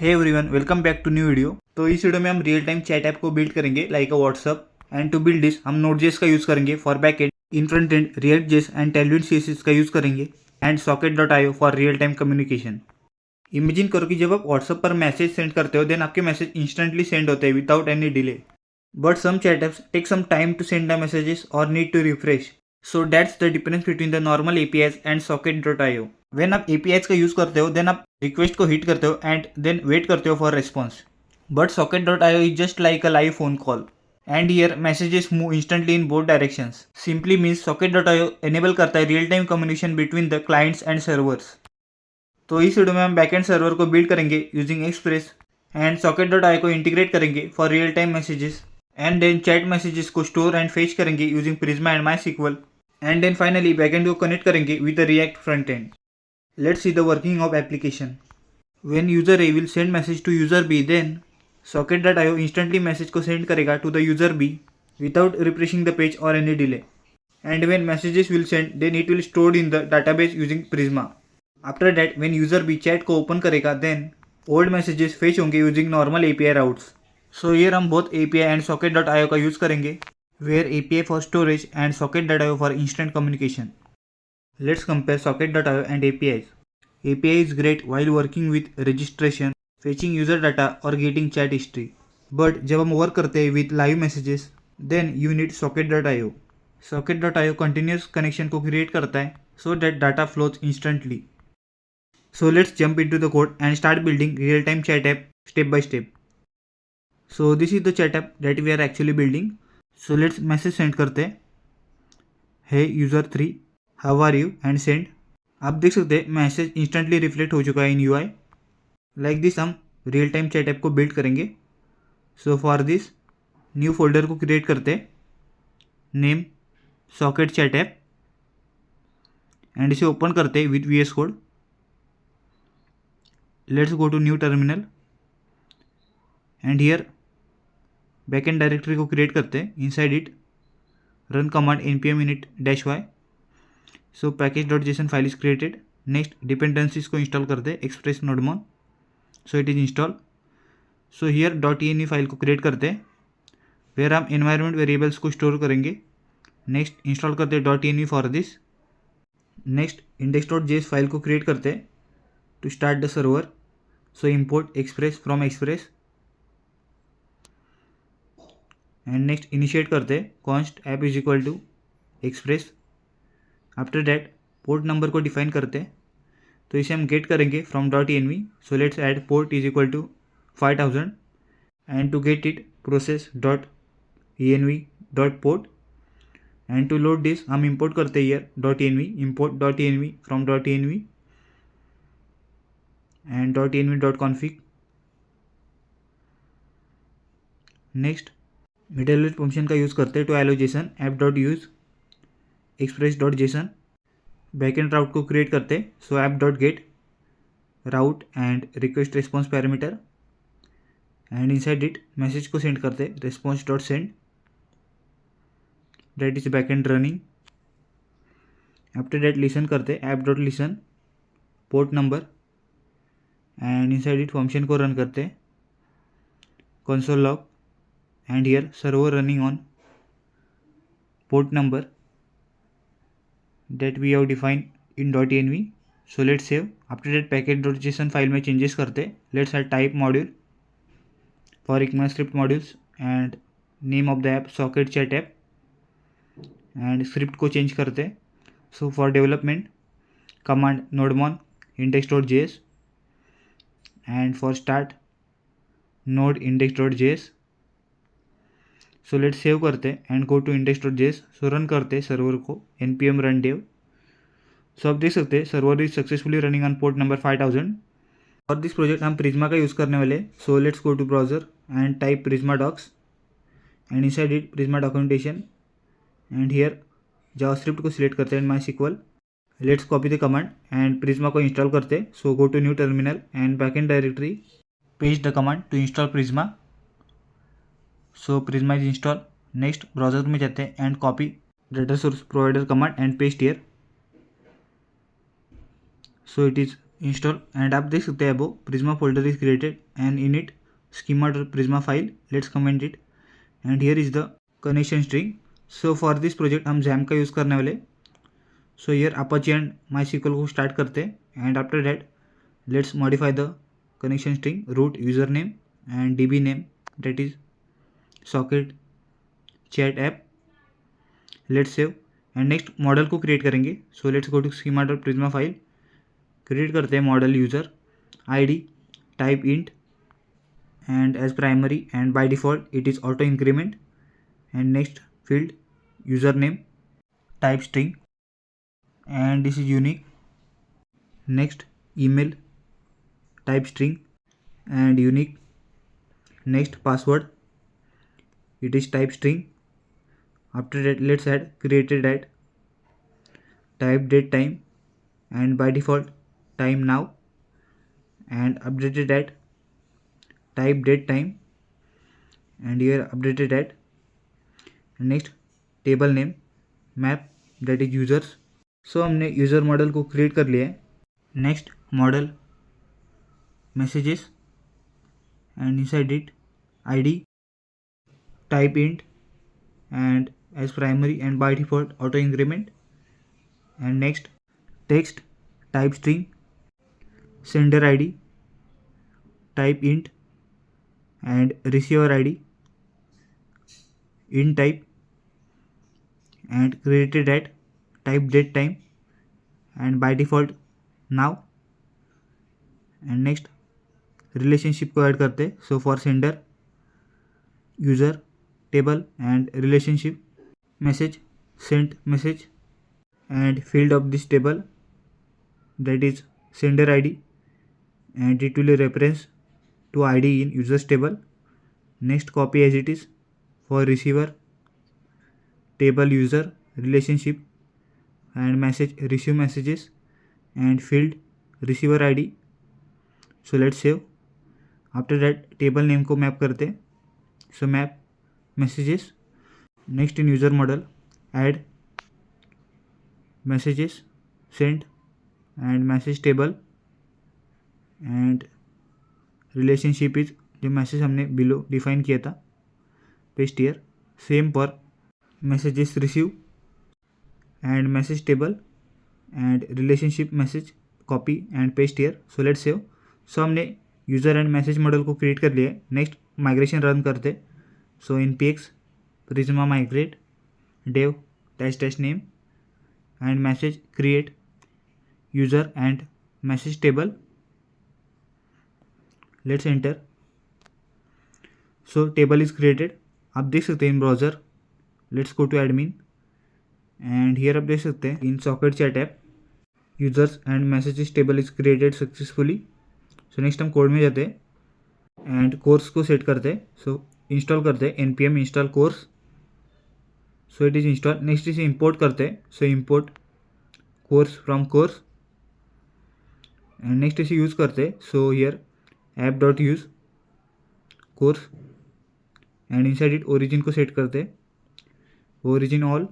Hey everyone, welcome back to new video. तो इस video में हम रियल टाइम चैट ऐप को बिल्ड करेंगे like a WhatsApp. And to build this हम नोड.जेएस का यूज़ करेंगे for backend, in front end React JS and Tailwind CSS का यूज़ करेंगे and socket IO for real time communication. Imagine करो कि जब आप व्हाट्सअप पर मैसेज सेंड करते हो देन आपके मैसेज इंस्टेंटली सेंड होते हैं without any delay. But some chat apps take some time to send the messages or need to refresh. So that's the difference between the normal APIs and socket.io. When आप APIs का use करते हो then आप request को hit करते हो and then wait करते हो for response. But socket.io is just like a live phone call. And here messages move instantly in both directions. Simply means socket.io enable करता है real time communication between the clients and servers. तो इस video में हम backend server को build करेंगे using express and socket.io को integrate करेंगे for real time messages and then chat messages को स्टोर एंड फेच करेंगे using Prisma and MySQL and then finally backend को कनेक्ट करेंगे with the React front end. Let's see the working of application. When user A will send message to user B then socket.io instantly message को send करेगा to the user B without refreshing the page और any delay. And when messages will send then it will stored in the database using Prisma. After that when user B chat को open करेगा then old messages fetch होंगे using normal API routes. So here हम both API and socket.io का use करेंगे where API for storage and socket.io for instant communication. Let's compare socket.io and APIs. API is great while working with registration, fetching user data or getting chat history. But जब हम work करते हैं with live messages, then you need socket.io. socket.io continuous connection को create करता है so that data flows instantly. So let's jump into the code and start building real-time chat app step by step. So this is the chat app that we are actually building. So let's message send करते हैं, hey user 3 how are you and send. आप देख सकते हैं message instantly reflect हो चुका है in UI। Like this हम रियल टाइम चैट ऐप को बिल्ड करेंगे। So for this new folder को क्रिएट करते हैं, name socket chat app and इसे ओपन करते हैं with VS code. Let's go to new terminal and here backend directory को क्रिएट करते हैं। Inside it run command npm init -y। सो package.json file is created. Next dependencies को install करते हैं express नोडमोन। So it is install. So here .env file को create करते हैं वेयर हम एनवायरनमेंट वेरिएबल्स को स्टोर करेंगे। नेक्स्ट इंस्टॉल करते हैं .env for this. Next index.js file को क्रिएट करते हैं to start the server. So import express from express and next initiate करते हैं const app is equal to express. After that port number को define करते हैं तो इसे हम गेट करेंगे from .env। So let's add port is equal to 5000 and to get it process .env.port and to load this हम import करते हैं here .env import .env from .env and .env.config। Next middleware function का use करते हैं to allow json app.use express.json। Backend route को create करते हैं so app.get route and request response parameter and inside it message को send करते हैं response.send that is backend running. After that listen करते हैं app.listen port number and inside it function को run करते हैं console log and here server running on port number that we have defined in .env. So let's save. After that package.json file में changes करते हैं। let's add type module for ECMAScript modules and name of the app socket chat app and script को change करते हैं। so for development command nodemon index.js and for start node index.js। So let save करते हैं and go to index.js। So run करते हैं server को npm run dev। सो आप देख सकते हैं server is successfully running on port number 5000। और दिस प्रोजेक्ट हम प्रिज्मा का यूज़ करने वाले। So let's go to browser and type Prisma docs and inside it Prisma documentation and here JavaScript को सिलेक्ट करते हैं MySQL। Let's copy the command and Prisma को install करते हैं। So go to new terminal and backend directory paste the command to install Prisma. So Prisma is install. Next browser में जाते हैं and copy data source provider command and paste here. So it is install and आप देख सकते हैं above Prisma folder is created and in it schema.prisma file. Let's comment it and here is the connection string. So for this project हम XAMPP का use करने वाले. So here Apache and MySQL को start करते हैं and after that let's modify the connection string root username and db name that is socket chat app. Let's save and next model को create करेंगे. So let's go to schema.prisma file. Create करते हैं model user id type int and as primary and by default it is auto increment and next field username type string and this is unique. Next email type string and unique. Next password it is type string. After that let's add created at type date time and by default time now and updated at type date time and here updated at next table name map that is users. So हमने user model को create कर लिया है. Next model messages and inside it ID type int and as primary and by default auto increment and next text type string sender ID type int and receiver id int type and created at type date time and by default now and next relationship को add करते हैं. so for sender user table and relationship message sent message and field of this table that is sender id and it will reference to id in users table. Next copy as it is for receiver table user relationship and message receive messages and field receiver id. so let's save. after that table name को map करते हैं. so map messages. next in user model add messages sent and message table and relationship is जो message हमने below define किया था paste here. Same पर messages receive and message table and relationship message copy and paste here. So let's save. So हमने user and message model को create कर लिया है. नेक्स्ट माइग्रेशन रन करते. सो इन px Prisma migrate dev -- name and message create user and message table. Let's enter. So table is created. आप देख सकते हैं in browser. Let's go to admin and here आप देख सकते हैं in socket chat app users and messages table is created successfully. So next हम code में जाते हैं एंड कोर्स को सेट करते हैं. सो इंस्टॉल करते हैं npm install cors. So it is install. Next इसे इंपोर्ट करते हैं. So import cors from cors and next इसे यूज़ करते हैं. So here app.use course and inside it origin को सेट करते हैं. origin all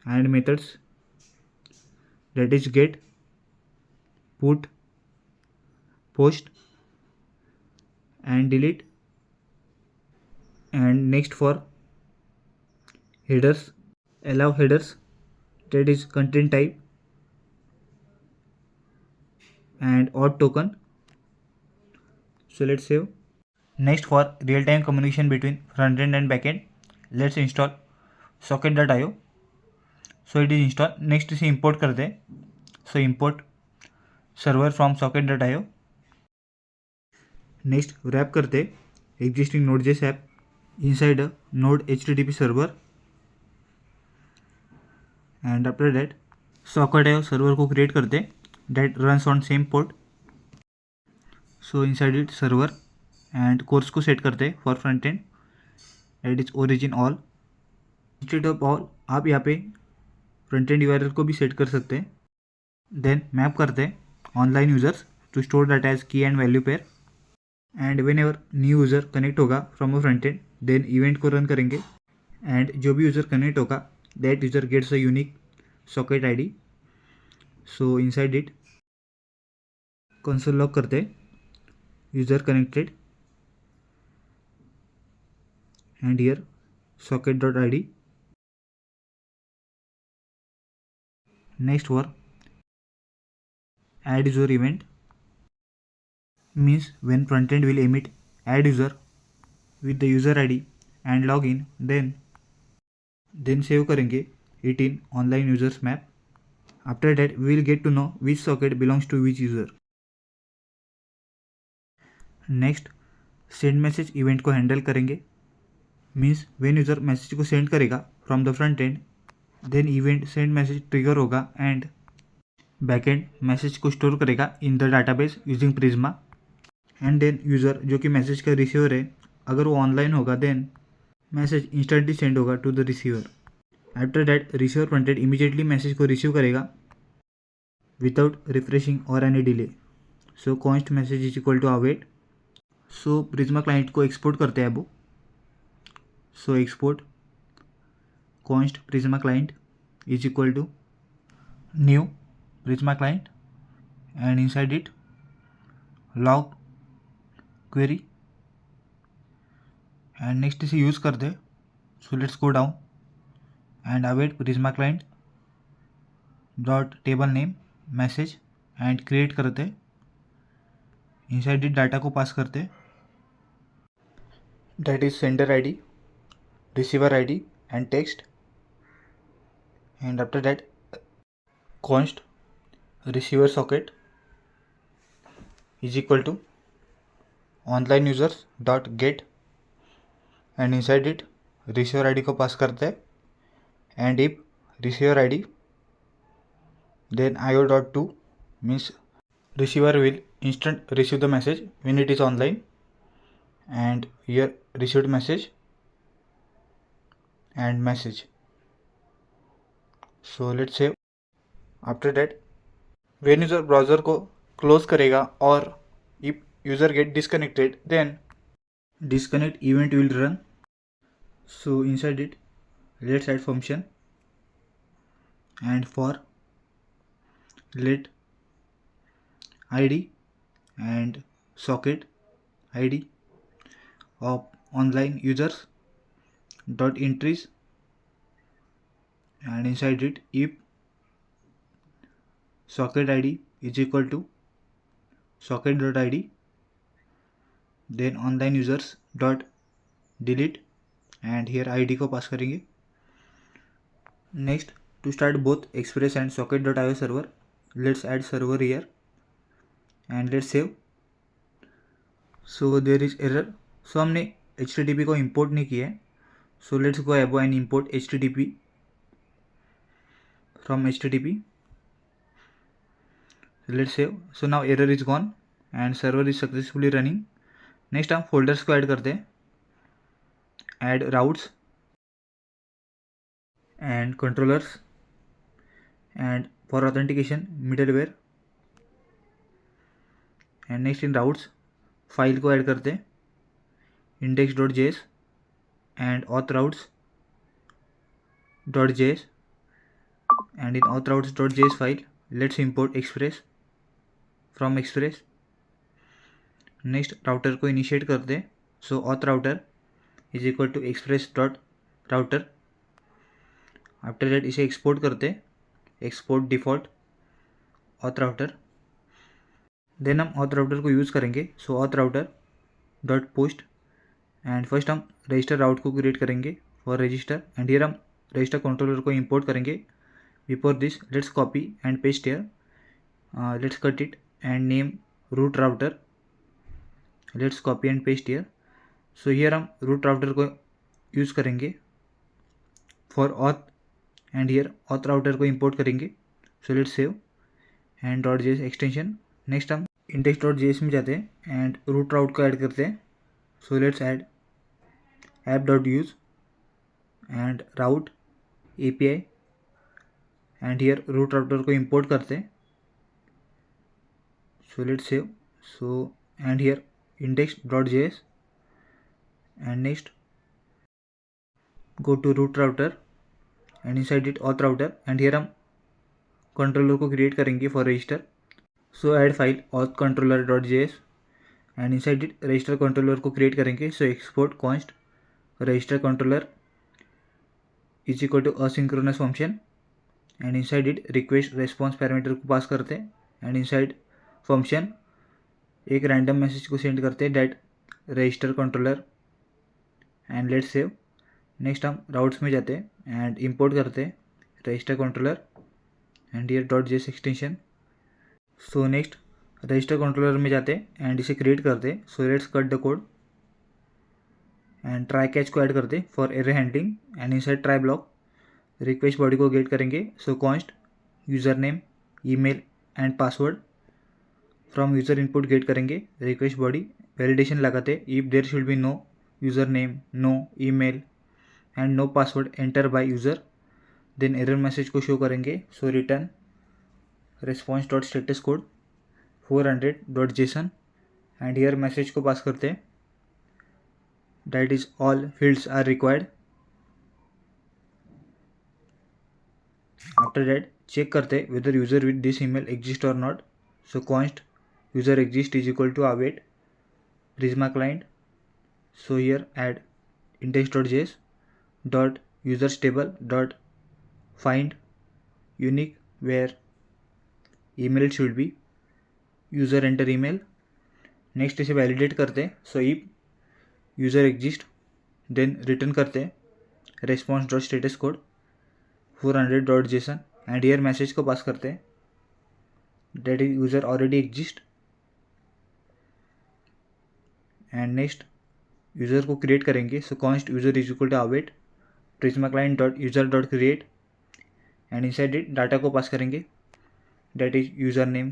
and methods that is get put post and delete and next for headers allow headers that is content type and auth token. So let's save. Next for real-time communication between front-end and back-end, let's install socket.io. So it is installed. Next इसे import करते हैं. So import server from socket.io. Next wrap करते हैं existing Node.js app inside a Node HTTP server and after that socket.io server को create करते हैं that runs on same port. So inside it server and CORS को set करते हैं for front end at is origin all. Instead of all आप यहाँ पे front end URL को भी सेट कर सकते हैं. देन मैप करते हैं online users to store data as key and value pair and whenever new user connect होगा from a front end then event को रन करेंगे एंड जो भी यूज़र कनेक्ट होगा that user gets a unique socket ID. So inside it console log करते, user connected and here socket.id. Next for add user event means when frontend will emit add user with the user id and login, then save करेंगे it in online users map. After that we will get to know which socket belongs to which user. Next send message event को handle करेंगे, means when user message को send करेगा from the front end, then event send message trigger होगा and backend message को store करेगा in the database using Prisma. And then user जो कि message का रिसीवर है, अगर वो ऑनलाइन होगा देन मैसेज इंस्टेंटली सेंड होगा to the receiver. After that receiver frontend immediately message को रिसीव करेगा विदाउट रिफ्रेशिंग और any delay. So const message is equal to await. So Prisma client को एक्सपोर्ट करते हैं अब. So export const prisma client is equal to new prisma client and inside it log query and next इसे use कर दे. So let's go down and await Prisma client dot table name message and create करते. Inside it data को pass करते, that is sender ID, receiver ID and text. and after that const receiver socket is equal to online users dot get and inside it receiver id को pass करते हैं and if receiver id then io dot to means receiver will instant receive the message when it is online and here received message and message. So let's save. After that when user browser को close करेगा और if user get disconnected then disconnect event will run. So inside it let's add function and for let id and socket id of online users dot entries and inside it if socket id is equal to socket.id then online users dot delete and here id को pass करेंगे. Next to start both express and socket.io server, let's add server here and let's save. so there is error. so हमने http को import नहीं किया है. so let's go above and import http from http. let's save. so now error is gone and server is successfully running. next हम folders को add करते हैं, add routes and controllers and for authentication middleware and next in routes file को add करते हैं index.js and auth routes.js and in auth routes.js file let's import express from express. Next router को initiate करते हैं. So auth router is equal to express dot router. After that इसे export करते हैं, export default auth router. Then हम auth router को use करेंगे. So auth router dot post and first हम रजिस्टर राउट को क्रिएट करेंगे फॉर रजिस्टर एंड हियर हम रजिस्टर कंट्रोलर को इंपोर्ट करेंगे. Before this let's copy and paste here, let's cut it and name root router. Let's copy and paste here. So here हम root router को use करेंगे for auth and here auth router को import करेंगे. So let's save and .js extension. Next हम index.js में जाते हैं and root राउट को ऐड करते हैं. So let's add app.use and route API and here root router को इंपोर्ट करते हैं. So let's save. So and here index.js and next go to root router and inside it auth router and here हम controller को create करेंगे for register. So add file auth controller.js and inside it register controller को create करेंगे. So export const register controller is equal to asynchronous function and inside it request response parameter को pass करते हैं and inside function एक random message को send करते हैं that register controller and let save. Next हम routes में जाते हैं एंड इंपोर्ट करते हैं register controller and here .js extension. So next register controller में जाते हैं एंड इसे क्रिएट करते हैं. So let's cut the code and try catch को ऐड करते for error handling and inside try block request body को गेट करेंगे. So const user name email and password from user input get करेंगे request body validation लगाते if there should be no user name no email and no password enter by user. Then error message को show करेंगे. So return response dot status code 400.json and here message को pass करते हैं that is all fields are required. After that check करते whether user with this email exist or not. So const user exist is equal to await prisma client. So here add index.js dot user stable dot find unique where email should be user enter email. Next इसे validate करते हैं. So if user exist then return करते हैं response dot status code 400.json and here message को pass करते हैं that is user already exist. And next user को create करेंगे. So const user is equal to await prisma client dot user dot create and inside it data को pass करेंगे that is user name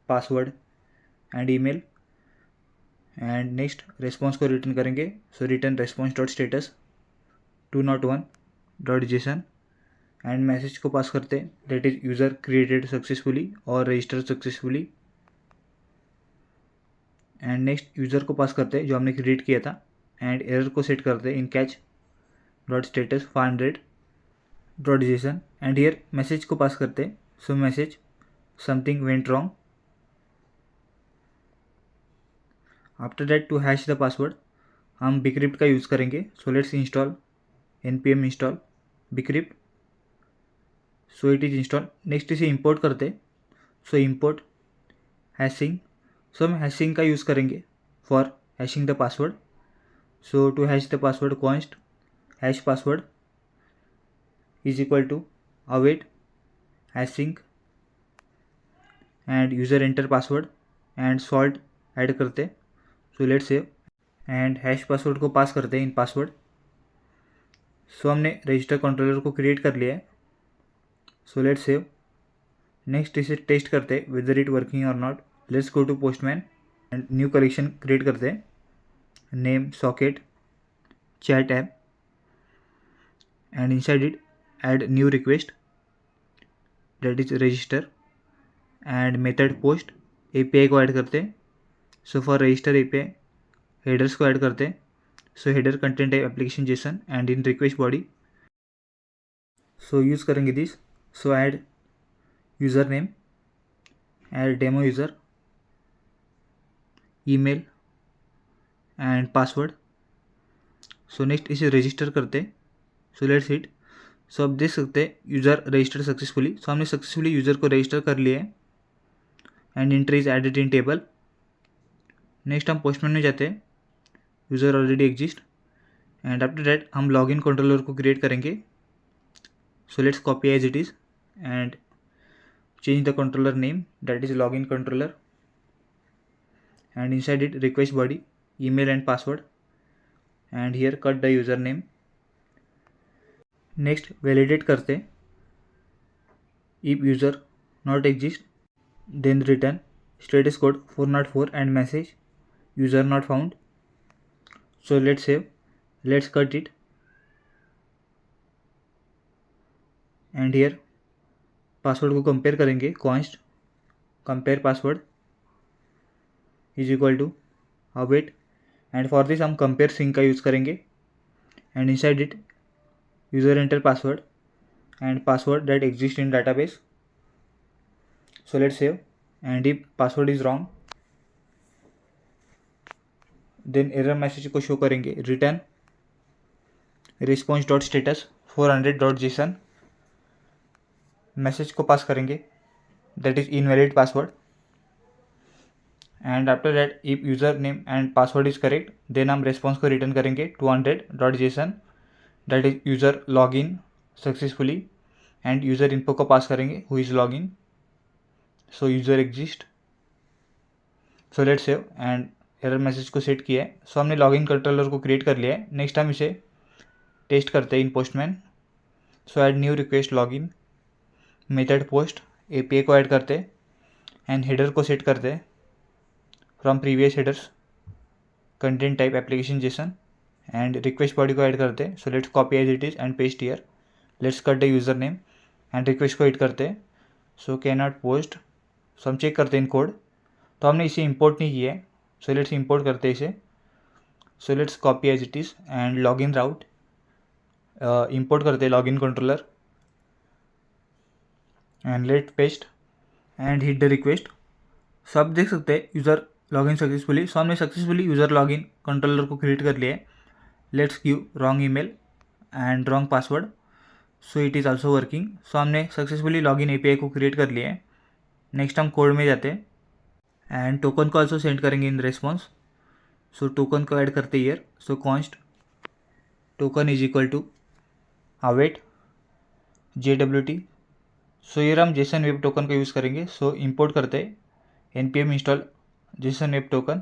password and email and next response को return करेंगे. So return response dot status 201.json and message को pass करते हैं that is user created successfully or register successfully. And next user को pass करते हैं जो हमने क्रिएट किया था एंड एरर को सेट करते हैं in catch dot status 500.json and here message को पास करते हैं. So message something went wrong. After that to hash the password हम बिक्रिप्ट का यूज़ करेंगे. So let's install npm install bcrypt. So it is install. Next इसे import करते हैं. So import hashing. सो हम हैशिंग का यूज़ करेंगे for hashing the password. So to hash the password const hash password is equal to await hashing and user enter password and salt add करते. So let's save and hash password को pass करते हैं in password. सो हमने register controller को create कर लिया है. So let's save. Next इसे टेस्ट करते हैं whether it working or not. Let's go to Postman and new collection create करते हैं name socket chat app and inside it add new request that is register and method post API को add करते हैं. So for register API headers को add करते हैं. So header content type application JSON and in request body. So use करेंगे this. So add user name add demo user email and password. So next इसे register करते हैं. So let's hit. सो आप देख सकते हैं यूज़र रजिस्टर सक्सेसफुली. सो हमने successfully user को रजिस्टर कर लिया है and entry is added in table. Next हम पोस्टमैन में जाते हैं. User already exist and after that हम लॉगिन कंट्रोलर को क्रिएट करेंगे. So let's copy as it is and change the controller name that is login controller and inside it request body email and password and here cut the username. next validate करते if user not exist then return status code 404 and message user not found. So let's save. Let's cut it and here password को compare करेंगे. Const compare password is equal to await and for this हम compare sync का use करेंगे and inside it user enter password and password that exist in database. So let's save and if password is wrong then error message को show करेंगे return response dot status 400 dot JSON. Message को pass करेंगे that is invalid password and after that if user name and password is correct then हम response को return करेंगे 200 dot JSON that is user log in successfully and user info को pass करेंगे who is log in so user exist. So let's save and error message को set किया है। सो हमने login controller को क्रिएट कर लिया है। नेक्स्ट हम इसे टेस्ट करते हैं in Postman. So add new request login method post API को ऐड करते हैं एंड हेडर को सेट करते हैं from previous headers content type application JSON and request body को ऐड करते हैं। So let's copy as it is and paste here. Let's cut the user name and request को add करते हैं। So can not post. So हम check करते हैं इन code. तो हमने इसे इंपोर्ट नहीं किया है। सो लेट्स इंपोर्ट करते हैं इसे। So let's copy as it is and login route import करते हैं login controller and let paste and hit the request. So आप देख सकते हैं यूज़र लॉगिन सक्सेसफुली। सो हमने सक्सेसफुली यूज़र लॉगिन कंट्रोलर को क्रिएट कर लिया है। Let's give wrong email and wrong password. So it is also working. So हमने सक्सेसफुली लॉगिन एपीआई को क्रिएट कर लिया है। नेक्स्ट हम कोड में जाते हैं एंड टोकन को आल्सो सेंड करेंगे इन रेस्पॉन्स। सो टोकन को ऐड करते here. So const token is equal to await JWT। So ये हम जेसन वेब टोकन का यूज़ करेंगे। सो इंपोर्ट करते हैं npm install JSON web token.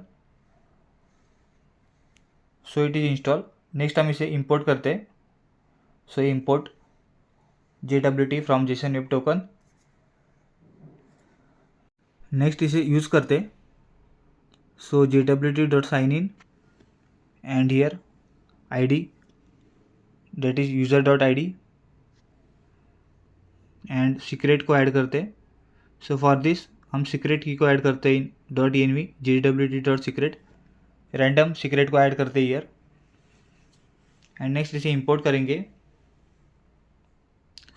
So it is install. Next हम इसे इंपोर्ट करते हैं। So import JWT from JSON web token. Next इसे यूज़ करते हैं। So JWT dot sign in and here ID that is user dot ID and secret को add करते हैं। सो फॉर दिस हम सीक्रेट की को ऐड करते हैं in dot env JWT dot secret random secret को ऐड करते हैं हियर एंड नेक्स्ट इसे इंपोर्ट करेंगे।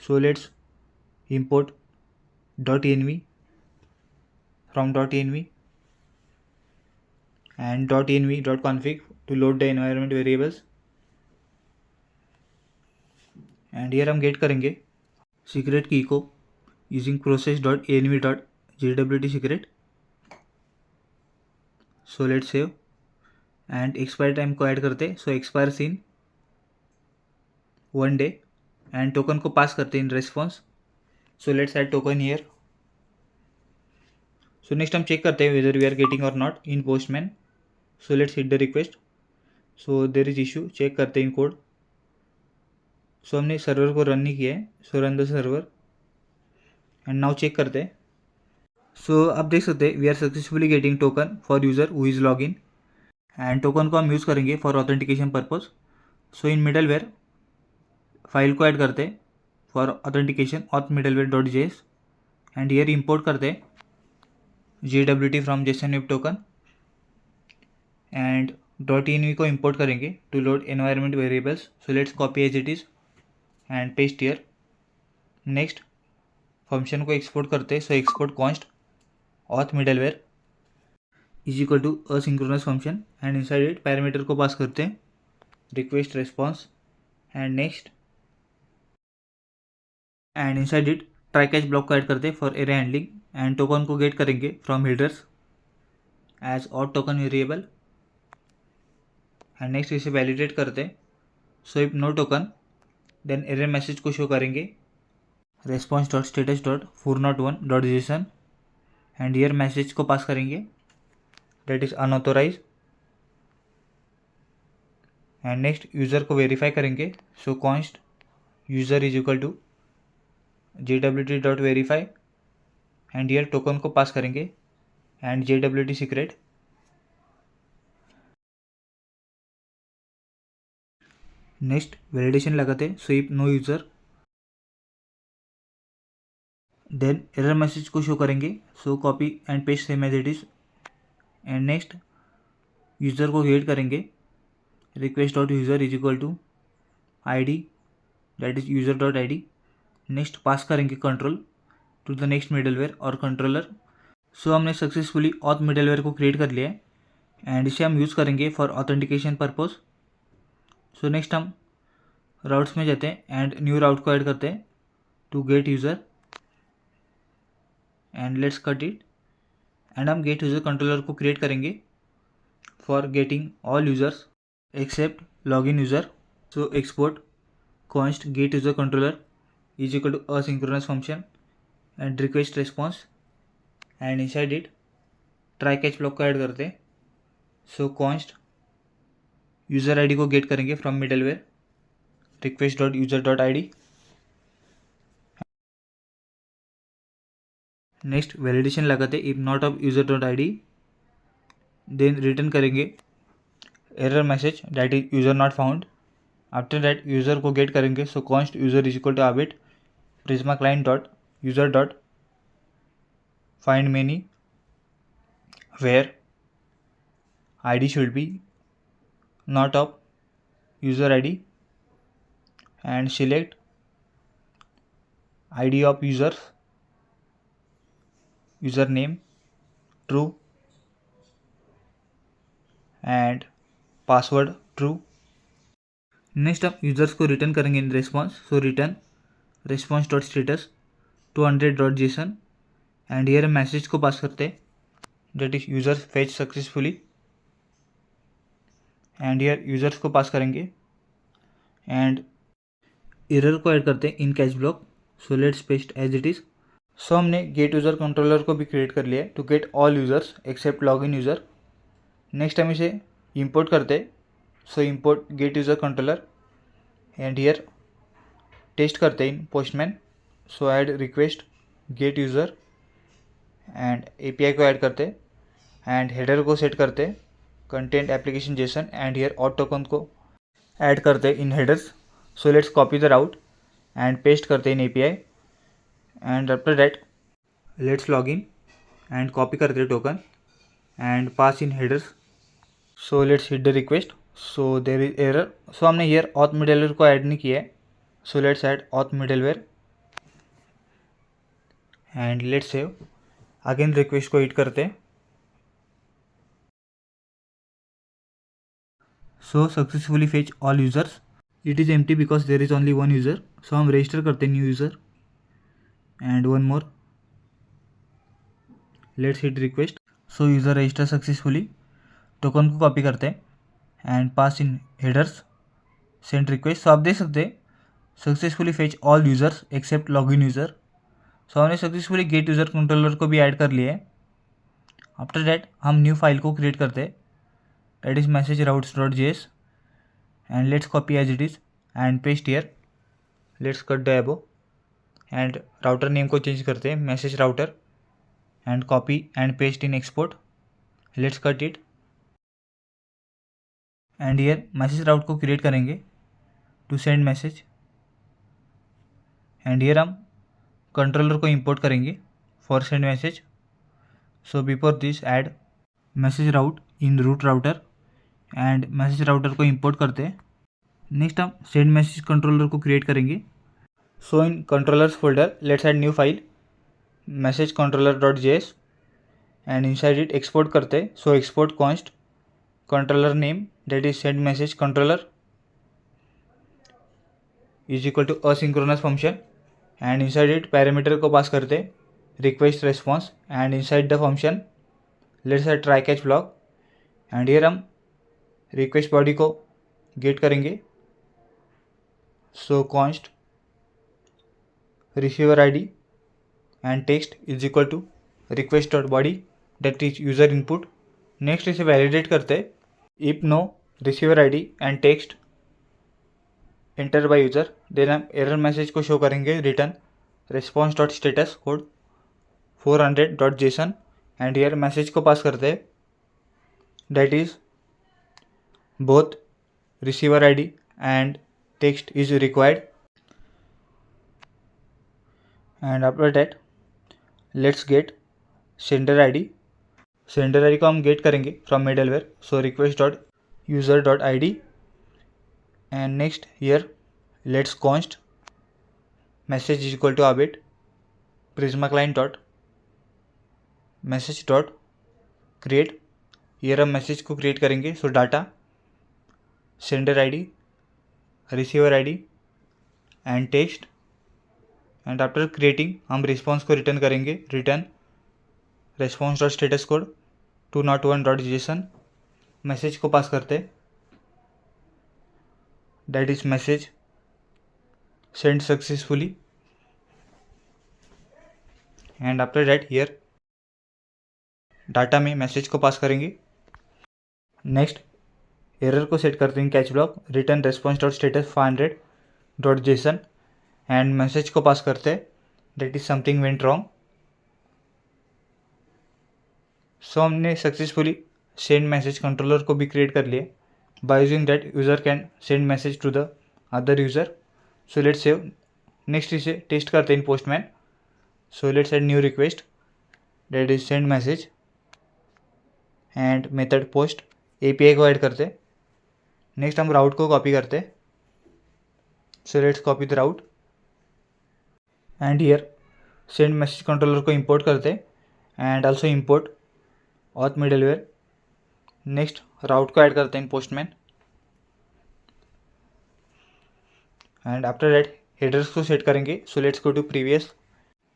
So let's import dot env from dot env and .env.config to load the environment variables and here हम get करेंगे secret key को using process.env.jwt secret. So let's save and expire time को add करते हैं। So expires in 1 day and token को pass करते हैं in response. So let's add token here. So next हम चेक करते हैं whether we are getting or not in Postman. So let's hit the request. So there is issue check करते हैं इन code. सो हमने server को run नहीं किया है। So run the server and now check करते हैं। सो आप देख सकते हैं we are successfully getting token for user who is log in and token को हम यूज़ करेंगे for authentication purpose. So in middleware file को ऐड करते हैं for authentication auth middleware dot JS and here import करते हैं JWT from JSON web token and dot env को import करेंगे to load environment variables. So let's copy as it is and paste here. Next function को export करते हैं। So export const auth middleware is equal to asynchronous function and inside it parameter को pass करते हैं request response and next and inside it try catch block को add करते हैं for error handling and token को get करेंगे from headers as auth token variable and next इसे validate करते हैं। So if no token then error message को show करेंगे response dot status dot 401 dot JSON and here message को pass करेंगे that is unauthorised and next user को verify करेंगे। So const user is equal to JWT dot verify and here token को pass करेंगे and JWT secret. Next validation लगाते हैं। So if no user then error message को show करेंगे। So copy and paste same as it is and next user को get करेंगे request dot user is equal to ID that is user dot ID। Next pass करेंगे control to the next middleware or controller so हमने successfully auth middleware को create कर लिया है and इसे हम यूज़ करेंगे for authentication purpose. So next हम राउट्स में जाते हैं एंड न्यू राउट को ऐड करते हैं to get user and let's cut it. And हम गेट यूज़र कंट्रोलर को क्रिएट करेंगे for getting all users except login user. So export const get user controller is equal to asynchronous function and request response and inside it try catch block को add करते हैं। So const user ID को get करेंगे from middleware request dot user dot I D. Next validation लगाते if not of user dot I D, then return करेंगे error message that is user not found. After that user को get करेंगे। So const user is equal to abit prisma client dot user dot find many where id should be not of user id and select id of users username true and password true। Next आप users को return करेंगे in response. So return response dot status 200 dot JSON and here message को pass करते हैं that is users fetch successfully and here users को pass करेंगे and error को add करते हैं in catch block. So let's paste as it is. So हमने get user controller को भी क्रिएट कर लिया है to get all users except log in user. Next हम इसे इंपोर्ट करते हैं। So import get user controller and here test करते हैं in Postman. So add request get user and API को ऐड करते हैं एंड हेडर को सेट करते हैं content application JSON and here auth token को ऐड करते हैं in headers. So let's copy the route and paste करते हैं इन API and after that let's log in and copy करते हैं token and pass in headers. So let's hit the request. So there is error. So हमने here auth middleware को add नहीं किया है। So let's add auth middleware and let's save. Again request को hit करते हैं। So successfully fetch all users. It is empty because there is only one user. So हम register करते हैं new user and one more let's hit request. So user register successfully. Token को copy करते हैं and pass in headers send request. So आप देख सकते हैं successfully fetch all users except login user. So हमने सक्सेसफुली गेट यूज़र कंट्रोलर को भी ऐड कर लिया है। आफ्टर दैट हम न्यू फाइल को क्रिएट करते हैं that is message routes dot JS and let's copy as it is and paste here. Let's cut the above and router name को चेंज करते हैं message router and copy and paste in export. Let's cut it and here message route को create करेंगे to send message and here हम controller को import करेंगे for send message. So before this add message route in root router and message router को import करते हैं। Next हम send message controller को क्रिएट करेंगे। So in controllers folder let's add new file message controller dot JS and inside it export करते हैं। So export const controller name that is send message controller is equal to asynchronous function and inside it parameter को pass करते हैं request response and inside the function let's add try catch block and here हम request body को get करेंगे। So const receiver ID and text is equal to request dot body that is user input. Next इसे validate करते हैं if no receiver ID and text enter by user, then हम error message को show करेंगे return response dot status code 400 dot JSON and here message को pass करते हैं that is both receiver ID and text is required and after that let's get sender ID. Sender ID को हम get करेंगे from middleware. So request dot user dot I D and next here let's const message is equal to abit prisma client dot message dot create, year हम message को create करेंगे. सो data, sender ID, receiver ID and text. And after creating हम response को return करेंगे. Return response dot status code 201 dot JSON. Message को pass करते, that is message send successfully. And after that here data में message को pass करेंगे. Next error को set करते हैं catch block. Return response dot status 500 dot JSON and message को pass करते हैं, that is something went wrong. So हमने सक्सेसफुली सेंड मैसेज कंट्रोलर को भी क्रिएट कर लिया. By using that user can send message to the other user. So let's save. Next इसे test करते हैं in Postman. So let's add new request, that is send message and method post. API को add करते. Next हम route को copy करते. So let's copy the route and here send message controller को import करते and also import auth middleware. Next route को add करते हैं in Postman and after that headers को सेट करेंगे. So let's go to previous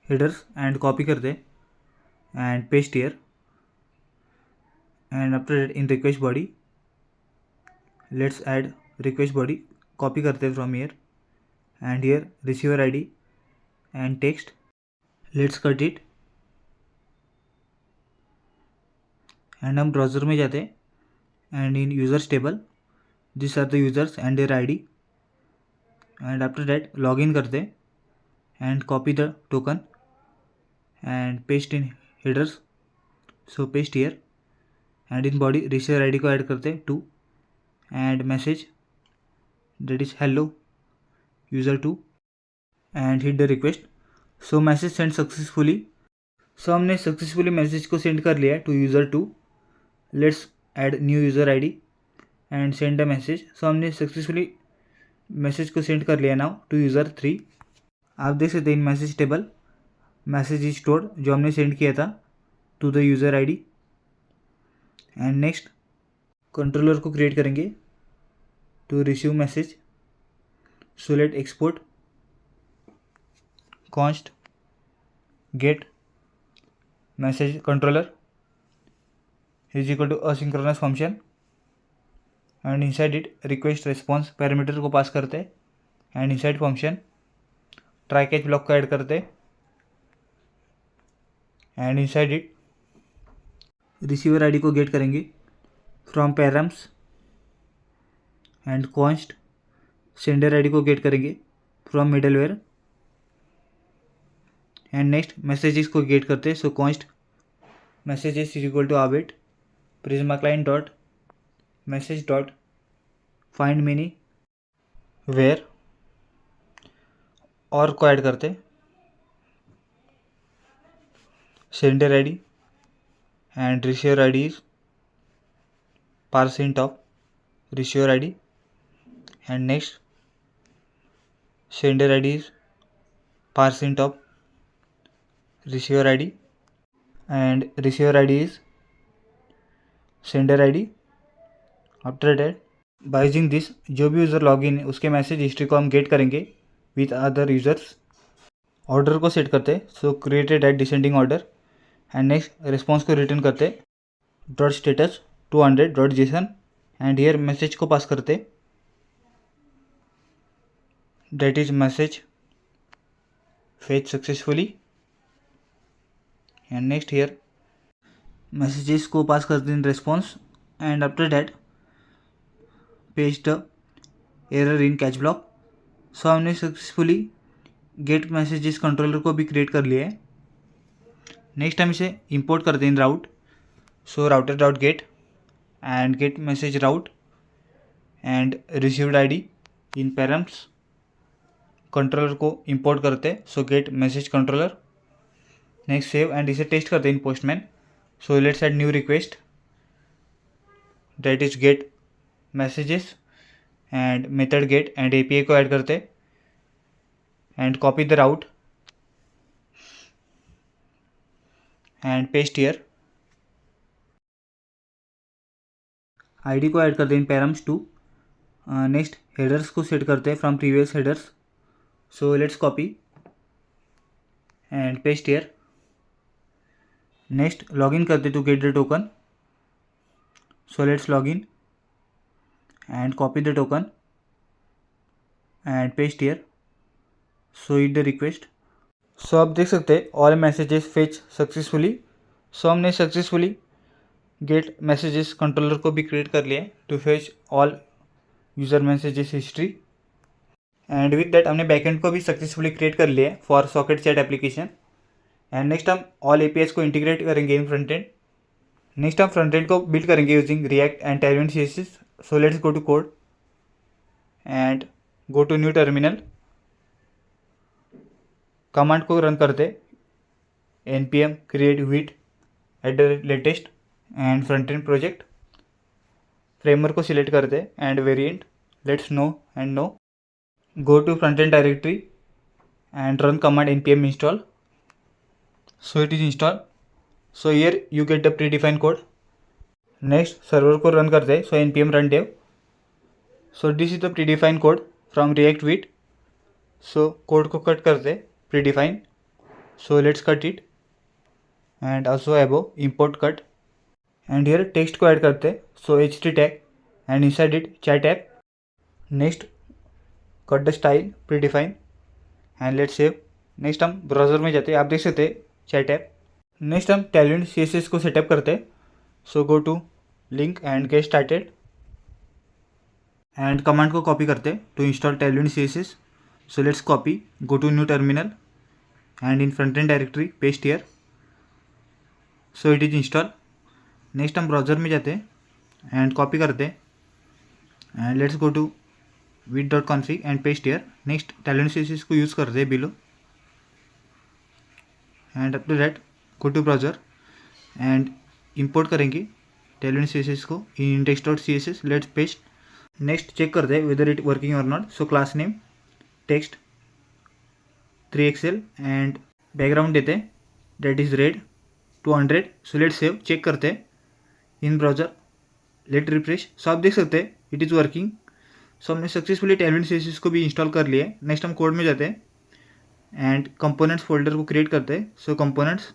headers and copy करते and paste here. And after that in request body let's add request body. Copy करते from here and here receiver ID and text. Let's cut it and हम browser में जाते and in users table this are the users and their ID. And after that log in करते and copy the token and paste in headers. So paste here and in body receiver ID को add करते 2 and message that is hello user 2 and hit the request. So message send successfully. So हमने successfully message को send कर लिया to user 2. Let's add new user ID and send the message. So हमने successfully message को send कर लिया now to user 3. आप देख सकते हैं in message table message is stored जो हमने सेंड किया था to the user ID. And next controller को क्रिएट करेंगे to receive message. So let export const get message controller is equal to asynchronous function and inside it request response parameter को pass करते and inside function try catch block को add करते and inside it receiver ID को get करेंगे from params and const sender ID को get करेंगे from middleware and next messages को get करते. So const messages is equal to await Prisma client dot message dot find many where or को add करते sender ID and receiver ID is % of receiver ID and next sender ID is % of receiver ID and receiver ID is sender ID. After that by using this जो भी user login है उसके message history को हम get करेंगे with other users. Order को set करते so created at descending order and next response को रिटर्न करते dot status 200 dot JSON and here message को पास करते that is message fetch successfully. And next here messages को pass करते हैं response and after that paste the error in catch block. So हमने successfully get messages controller को भी create कर लिया है. नेक्स्ट हम इसे इंपोर्ट करते हैं in route. So router dot get and get message route and received ID in params controller को इंपोर्ट करते. So get message controller. Next save and इसे टेस्ट करते हैं in Postman. So let's add new request that is get messages and method get and API को add करते and copy the route and paste here. ID को add करते हैं in params too. Next headers को set करते हैं from previous headers, so let's copy and paste here. Next login करते to get the token, so let's login and copy the token and paste here, so hit the request. So आप देख सकते हैं all messages fetch successfully. So हमने successfully get messages controller को भी create कर लिया to fetch all user messages history. And with that हमने बैकएंड को भी सक्सेसफुली क्रिएट कर लिया for socket chat application. And next हम ऑल एपीआईज को इंटीग्रेट करेंगे इन फ्रंट एंड। नेक्स्ट हम फ्रंट एंड को बिल्ड करेंगे using React and Tailwind CSS. So let's go to code and go to new terminal. Command को run करते npm create with @latest and front end project. Framework को select करते and variant let's no and no. Go to front end directory and run command npm install, so it is installed. So here you get the predefined code. Next server को run करते so npm run dev. So this is the predefined code from react with. So code को cut करते predefined, so let's cut it and also above import cut and here text को add करते so ht tag and inside it chat app. Next cut the style predefine and let's save. Next हम browser में जाते आप देख सकते chat app. Next हम टैलविंड CSS को सेटअप करते so go to link and get started and command को कॉपी करते to install Tailwind CSS. So let's copy, go to new terminal and in front end directory paste here, so it is install. Next हम browser में जाते and copy करते and let's go to with.config and paste here. Next Tailwind CSS को use करते below and after that go to browser and import करेंगे टैलविंड CSS को in index.css। Let's paste. Next check करते हैं whether it working or not. So class name text 3xl and background देते that is red 200। So let's save. Check करते in browser, let refresh. So आप देख सकते हैं it is working. So हमने successfully टैलविंड CSS को भी इंस्टॉल कर लिया है। नेक्स्ट हम कोड में जाते हैं एंड कंपोनेंट्स फोल्डर को क्रिएट करते हैं। So components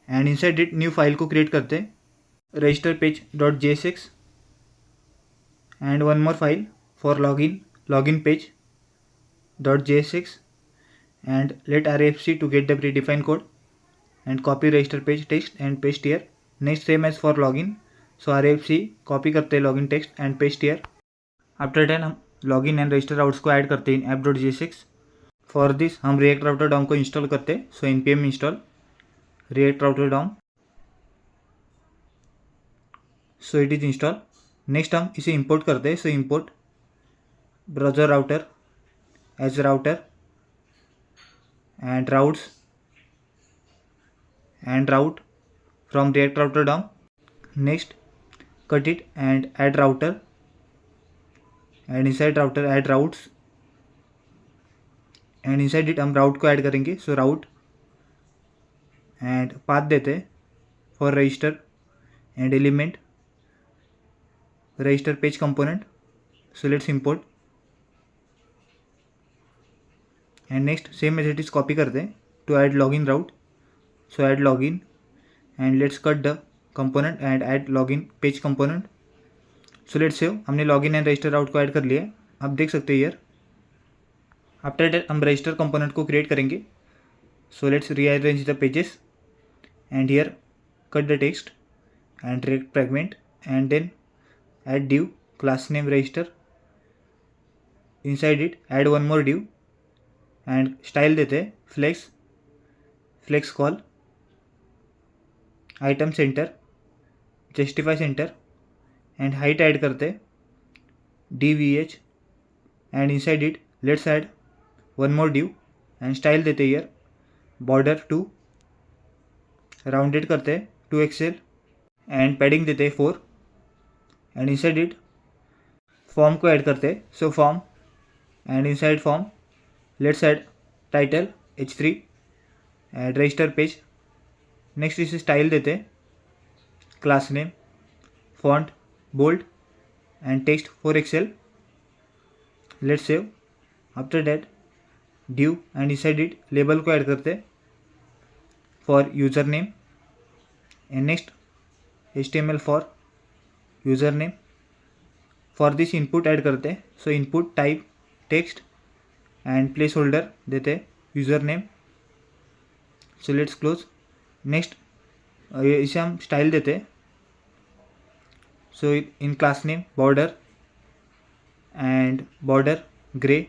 and inside it new file को क्रिएट करते हैं register page .jsx and one more file for login page .jsx and let rfc to get the predefined code and copy register page text and paste here. Next same as for login, so rfc copy करते हैं login text and paste here. After that हम login and register routes को add करते हैं app.jsx. For this हम react router DOM को install करते हैं so npm install react router DOM, so it is install. Next हम इसे इंपोर्ट करते हैं so import browser router as router and routes and route from react router DOM. Next cut it and add router and inside router add routes and inside it हम route को add करेंगे so route and path देते for register and element register page component. So let's import and next same method is copy करते to add login route. So add login and let's cut the component and add login page component. So let's save. हमने login and register route को add कर लिया। आप देख सकते हैं here. After that हम register component को create करेंगे. So let's rearrange the pages and here cut the text and react fragment and then add div class name register. Inside it add one more div and style देते flex call item center justify center and height add करते dvh and inside it let's add one more div and style देते here border 2 rounded करते 2xl and padding देते 4 and inside it form को add करते so form and inside form let's add title h3 and register page next इसे style देते, class name, font bold and text four XL. Let's save. After that div and inside it label को add करते for user name and next HTML for user name. For this input add करते, so input type text and place holder देते user name. So let's close. Next इसे हम style देते, so in class name border and border grey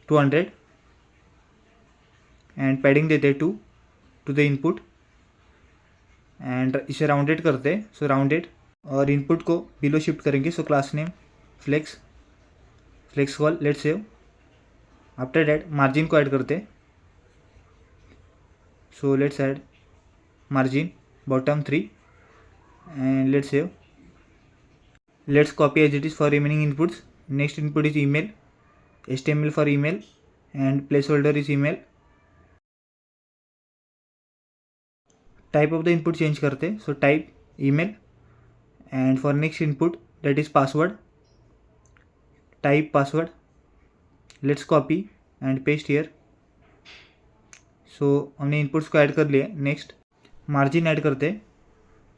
200 and padding देते to the input and इसे rounded करते, so rounded. और input को below shift करेंगे, so class name flex col. Let's save. After that margin को add करते, so let's add margin bottom 3 and let's save. Let's copy as it is for remaining inputs. Next input is email, HTML for email and placeholder is email. Type of the input change करते, so type email and for next input that is password, type password. Let's copy and paste here. So हमने inputs को add कर लिया. Next margin add करते,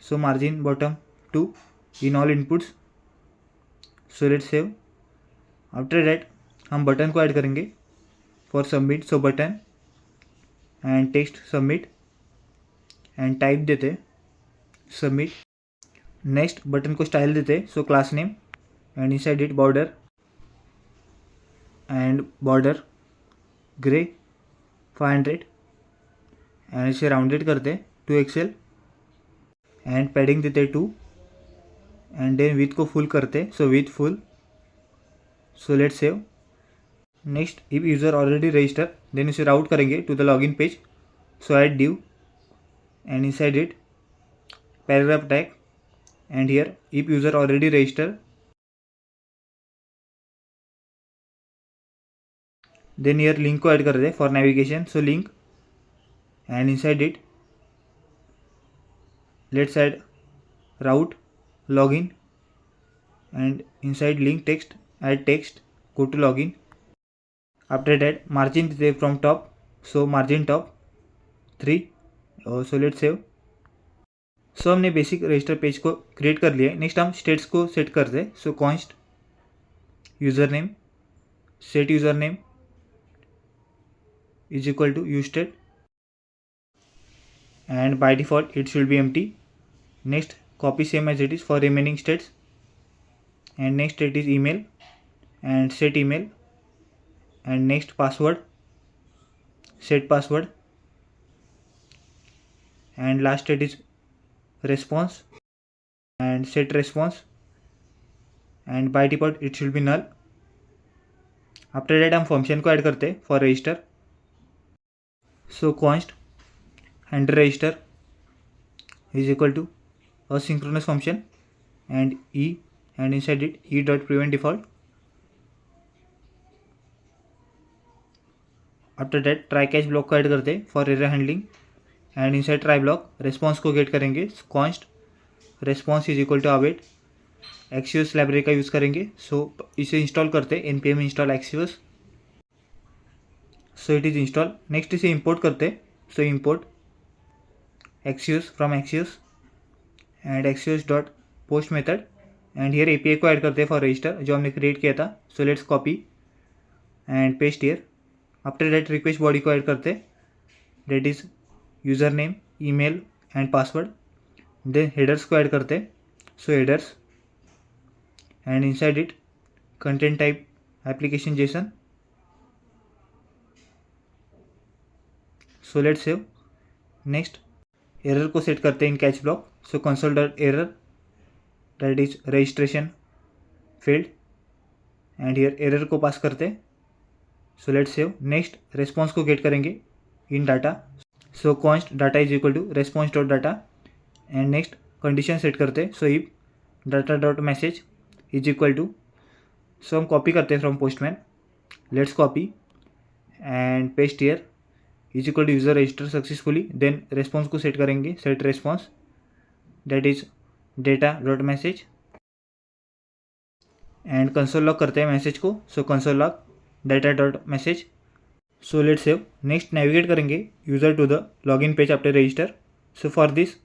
so margin bottom 2 in all inputs. So let's save. After that हम button को add करेंगे for submit, so button and text submit and type देते submit. Next button को स्टाइल देते, सो class name and inside it border and border grey 500 and इसे rounded करते to Excel and padding देते 2 and then with को full करते, so with full. So let's save. Next if user already register then इसे route करेंगे to the login page, so add due and inside it paragraph tag and here if user already register then here link को add कर दे for navigation, so link and inside it let's add route login and inside link text add text, go to login. After that margin from top, so margin top 3. So let's save. So हमने basic register page को create कर लिया. Next हम states को set करते, so const user name set user name is equal to use state and by default it should be empty. Next copy same as it is for remaining states and next state is email and set email and next password set password and last state is response and set response and by default it should be null. after that हम function को add करते for register, so const handle register is equal to asynchronous function and e and inside it e dot prevent default. After that try catch block को add करते for error handling and inside try block response को get करेंगे, const response is equal to await. Axios library का use करेंगे, so इसे install करते npm install axios, so it is install. Next इसे import करते, so import axios from axios and axios dot post method and here API को add करते हैं for register जो हमने क्रिएट किया था. So let's copy and paste here. After that request body को ऐड करते, that is user name email and password. Then headers को ऐड करते, so headers and inside it content type application JSON. So let's save. Next error को set करते हैं in catch block, so console dot error that is registration failed and here error को pass करते, so let's save. Next response को get करेंगे in data, so const data is equal to response dot data and next condition set करते, so if data dot message is equal to, so हम copy करते हैं from Postman. Let's copy and paste here is equal to user register successfully, then response को set करेंगे, set response that is data dot message and console log करते हैं message को, so console log data dot message. So let save. Next navigate करेंगे user to the login page after register. So for this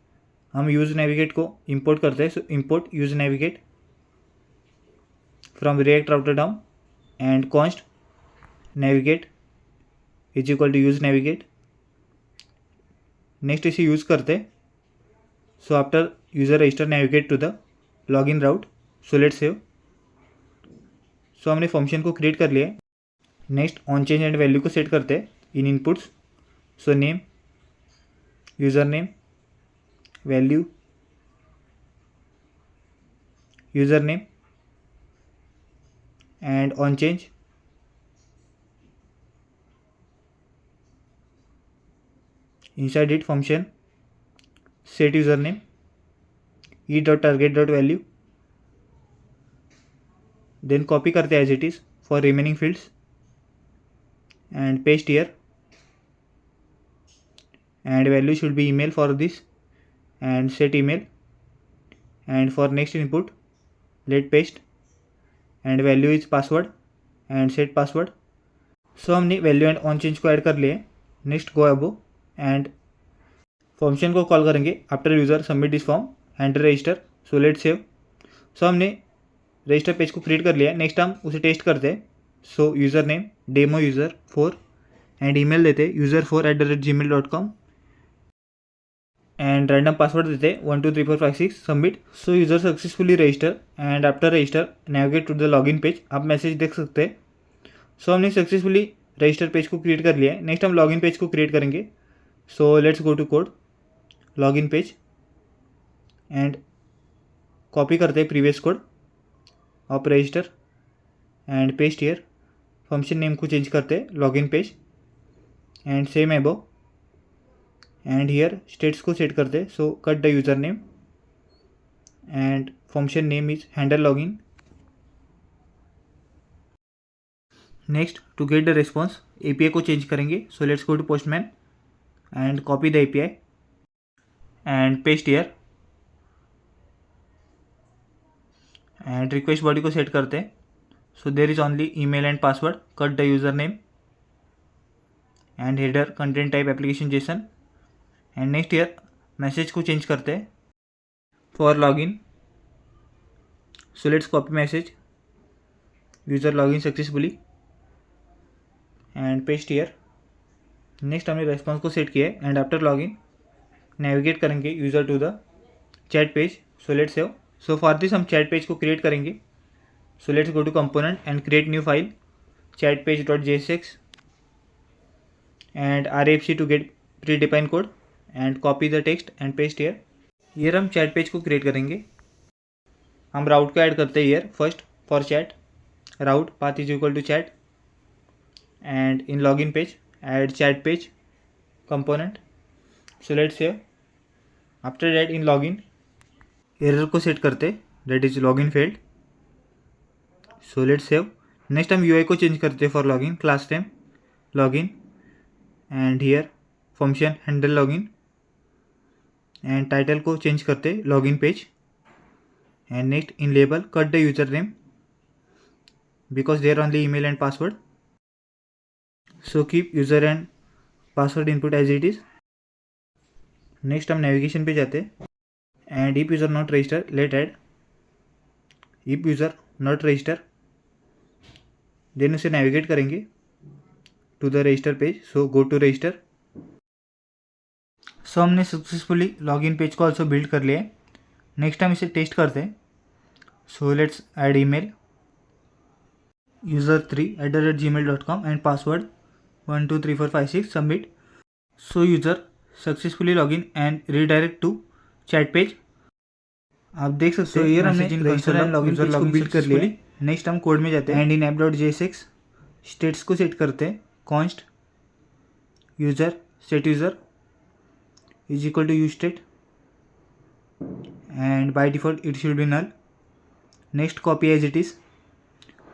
हम use navigate को import करते हैं, so import use navigate from React router down and const navigate is equal to use navigate. Next इसे use करते, so after user register navigate to the login route. So let save. So हमने function को create कर लिया है। Next on change and value को set करते हैं इन inputs. So name, user name, value, user name and on change. inside it function set username e dot target dot value, then copy करते हैं as it is for remaining fields and paste here, and value should be email for this and set email, and for next input let paste and value is password and set password. So हमने value and on change को add कर लिए। Next go above and function को call करेंगे after user submit this form handle register. So let save. So हमने register page को create कर लिया है। नेक्स्ट हम उसे टेस्ट करते हैं। So user name demo user 4 and email देते user4@gmail.com एंड रैंडम पासवर्ड देते 123456 submit. So user successfully register and after register navigate to the login page. आप मैसेज देख सकते हैं। सो हमने सक्सेसफुली रजिस्टर पेज को क्रिएट कर लिया है। नेक्स्ट हम लॉगिन पेज को क्रिएट करेंगे। So let's go to code login page and copy करते हैं previous code of register and paste here. Function name को चेंज करते हैं login page and same above and here states को set करते हैं। So cut the user name and function name is handle login. Next to get the response API को change करेंगे। So let's go to Postman and copy the API and paste here and request body को set करते हैं। So there is only email and password, cut the user name and header content type application JSON and next here message को change करते हैं for login. So let's copy message user login successfully and paste here. Next हमने response को set किया है and after login navigate करेंगे user to the chat page. So let's save. So for this हम chat page को create करेंगे। So let's go to component and create new file chat page.jsx and RFC to get predefined code and copy the text and paste here. Here हम chat page को create करेंगे। हम route को add करते हैं here first for chat route path is equal to chat and in login page add chat page component. So let's save. After that in login error को set करते that is login failed. So let's save. Next हम UI को change करते हैं for login class name login and here function handle login and title को change करते login page and next in label cut the user name because there only email and password. So keep user and password input as it is. Next हम navigation पे जाते and if user not register let add if user not register then उसे navigate करेंगे to the register page. So go to register. So हमने successfully login page को also build कर लिया है। नेक्स्ट हम इसे टेस्ट करते हैं। So let's add email user3@gmail.com and password 123456 submit. So user successfully login and redirect to chat page. आप देख सकते हैं हमने रजिस्टर एंड लॉगिन पेज को बिल्ड कर लिया है। नेक्स्ट हम कोड में जाते हैं एंड इन app.jsx स्टेट्स को सेट करते हैं const user set user is equal to use state and by default it should be null. Next copy as it is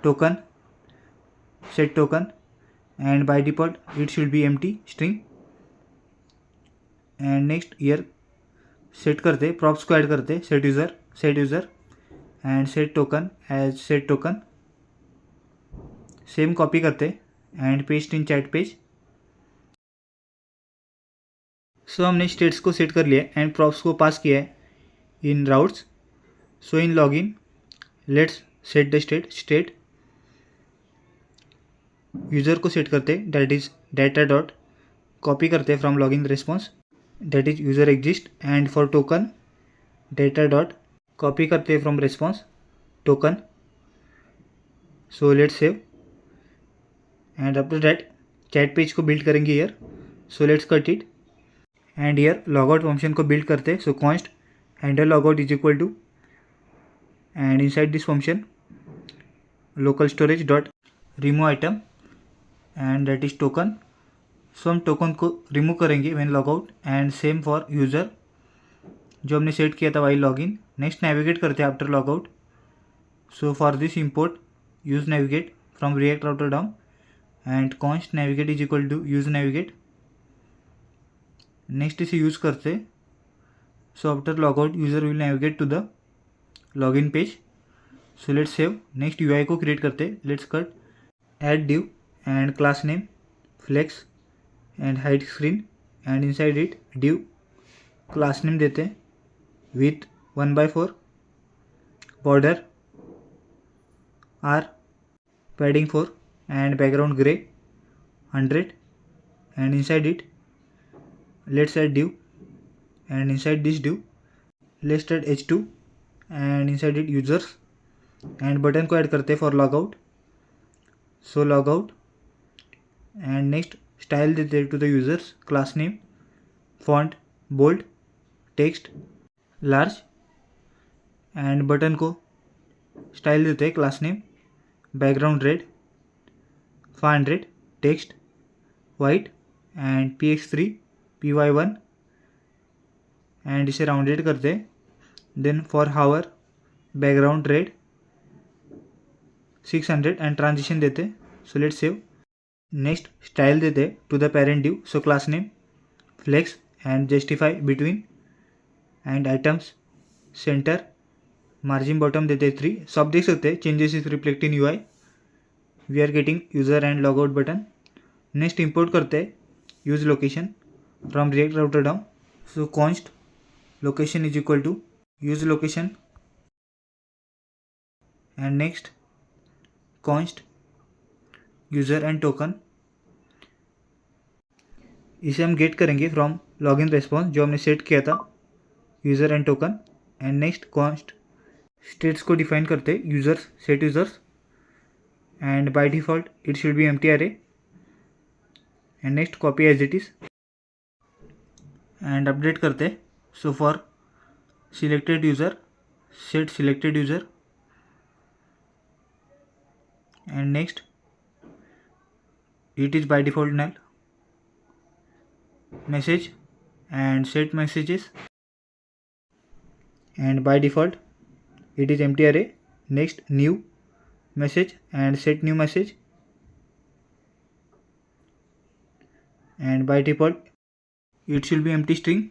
token set token and by default it should be empty string and next here set करते props को add करते set user and set token as set token, same copy करते and paste in chat page. So हमने states को set कर लिया and props को pass किया है in routes. So in login let's set the state user को set करते that is data dot copy करते from login response that is user exist and for token data dot copy करते from response token. So let's save and after that chat page को build करेंगे here. So let's cut it and here logout function को build करते। So const handle logout is equal to and inside this function local storage dot remove item and that is token. So हम token को remove करेंगे when logout and same for user जो हमने set किया था while login. Next navigate करते हैं after logout. So for this import use navigate from React router down and const navigate is equal to use navigate. Next इसे use करते। So after logout user will navigate to the login page. So let's save. Next UI को create करते let's cut add div and class name flex and hide screen and inside it div class name देते with 1/4 border r padding 4 and background gray 100 and inside it let's add div and inside this div let's add h2 and inside it users and button को add करते for logout। So log out and next style देते to the users class name font bold text large and button को style देते हैं class name background red 500 text white and px3 py1 and इसे rounded करते। Then for hover background red 600 and transition देते। So let's save. Next style देते to the parent div। So class name flex and justify between and items center margin bottom देते 3। So आप देख सकते हैं changes is reflect in UI. We are getting user and logout button. Next import करते use location from React router down. So const location is equal to use location and next const user and token. इसे हम get करेंगे from login response जो हमने set किया था user and token. And next const states को define करते users set users and by default it should be empty array and next copy as it is and update करते। So for selected user set selected user and next it is by default null message and set messages and by default it is empty array। next new message and set new message and by default it should be empty string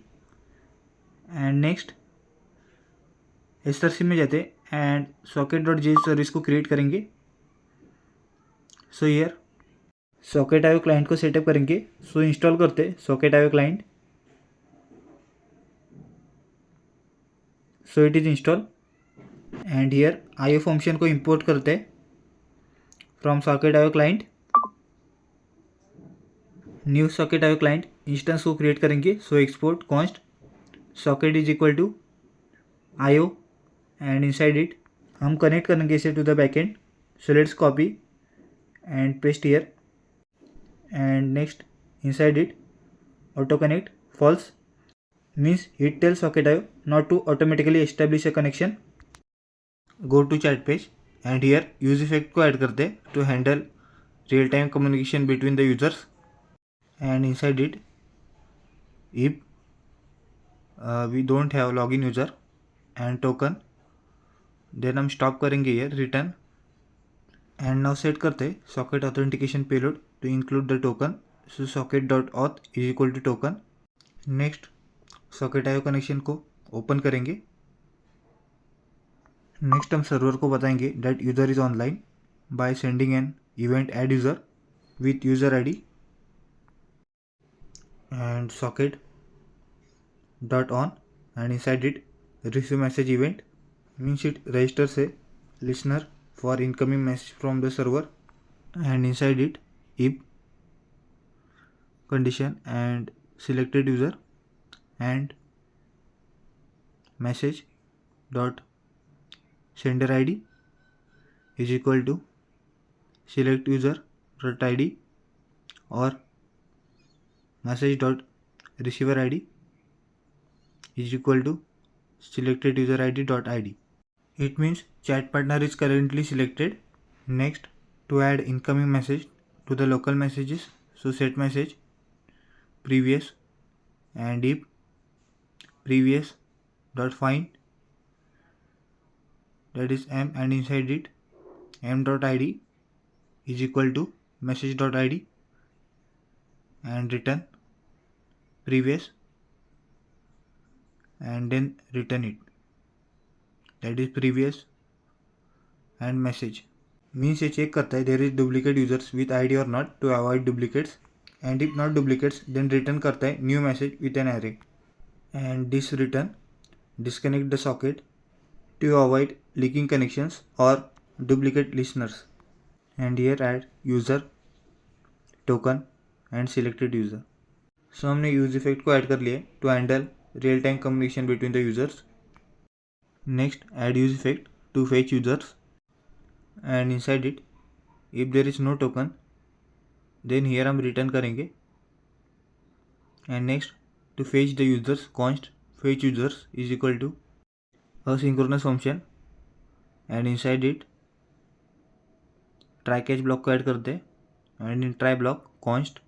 and next src में जाते and socket.js service को create करेंगे। So here socket IO client को setup करेंगे। So install करते socket IO client. So it is install and here IO function को import करते from socket IO client. New socket IO client instance को create करेंगे। So export const socket is equal to IO and inside it हम connect करेंगे इसे to the backend. So let's copy and paste here and next inside it auto connect false means it tells socket.io not to automatically establish a connection। go to chat page and here use effect को add करते to handle real time communication between the users and inside it if we don't have login user and token then हम stop करेंगे here return and now set करते socket authentication payload to include the token। so socket.auth is equal to token। next socket IO connection को open करेंगे। Next हम server को बताएंगे that user is online by sending an event add user with user ID and socket dot on and inside it receive message event means it registers a listener for incoming message from the server and inside it if condition and selected user and message dot sender id is equal to select user dot id or message dot receiver id is equal to selected user id dot id. It means chat partner is currently selected. Next, to add incoming message to the local messages, so set message previous and if previous dot find, that is m, and inside it m dot id is equal to message dot id and return previous and then return it, that is previous and message. Means ये check करता है there is duplicate users with ID और not to avoid duplicates and if not duplicates then return करता है new message with an array and this return disconnect the socket to avoid leaking connections और duplicate listeners and here add user token and selected user. So हमने use effect को add कर लिया to handle real time communication between the users. Next add use effect to fetch users and inside it if there is no token then here हम return करेंगे. and next to fetch the users const fetch users is equal to asynchronous function and inside it try catch block को add करते हैं and in try block const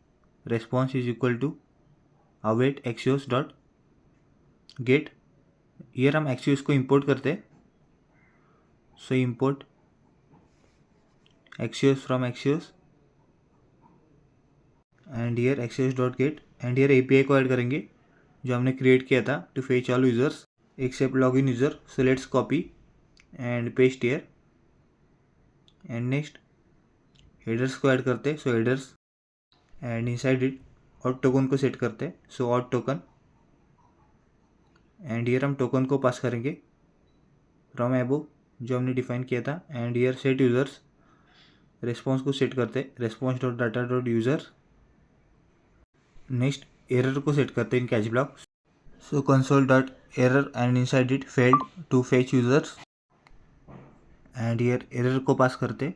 response is equal to await axios dot get. here हम axios को import करते हैं, so import axios from axios and here axios dot get and here API को add करेंगे जो हमने क्रिएट किया था to fetch all users except login user. So let's copy and paste here and next headers को add करते हैं. So headers and inside it auth token को सेट करते हैं. So auth token and here हम token को pass करेंगे from एबो जो हमने डिफाइन किया था and here set users response को सेट करते हैं response dot data dot user. Next error को सेट करते हैं in catch block. So console dot error and inside it failed to fetch users and here error को pass करते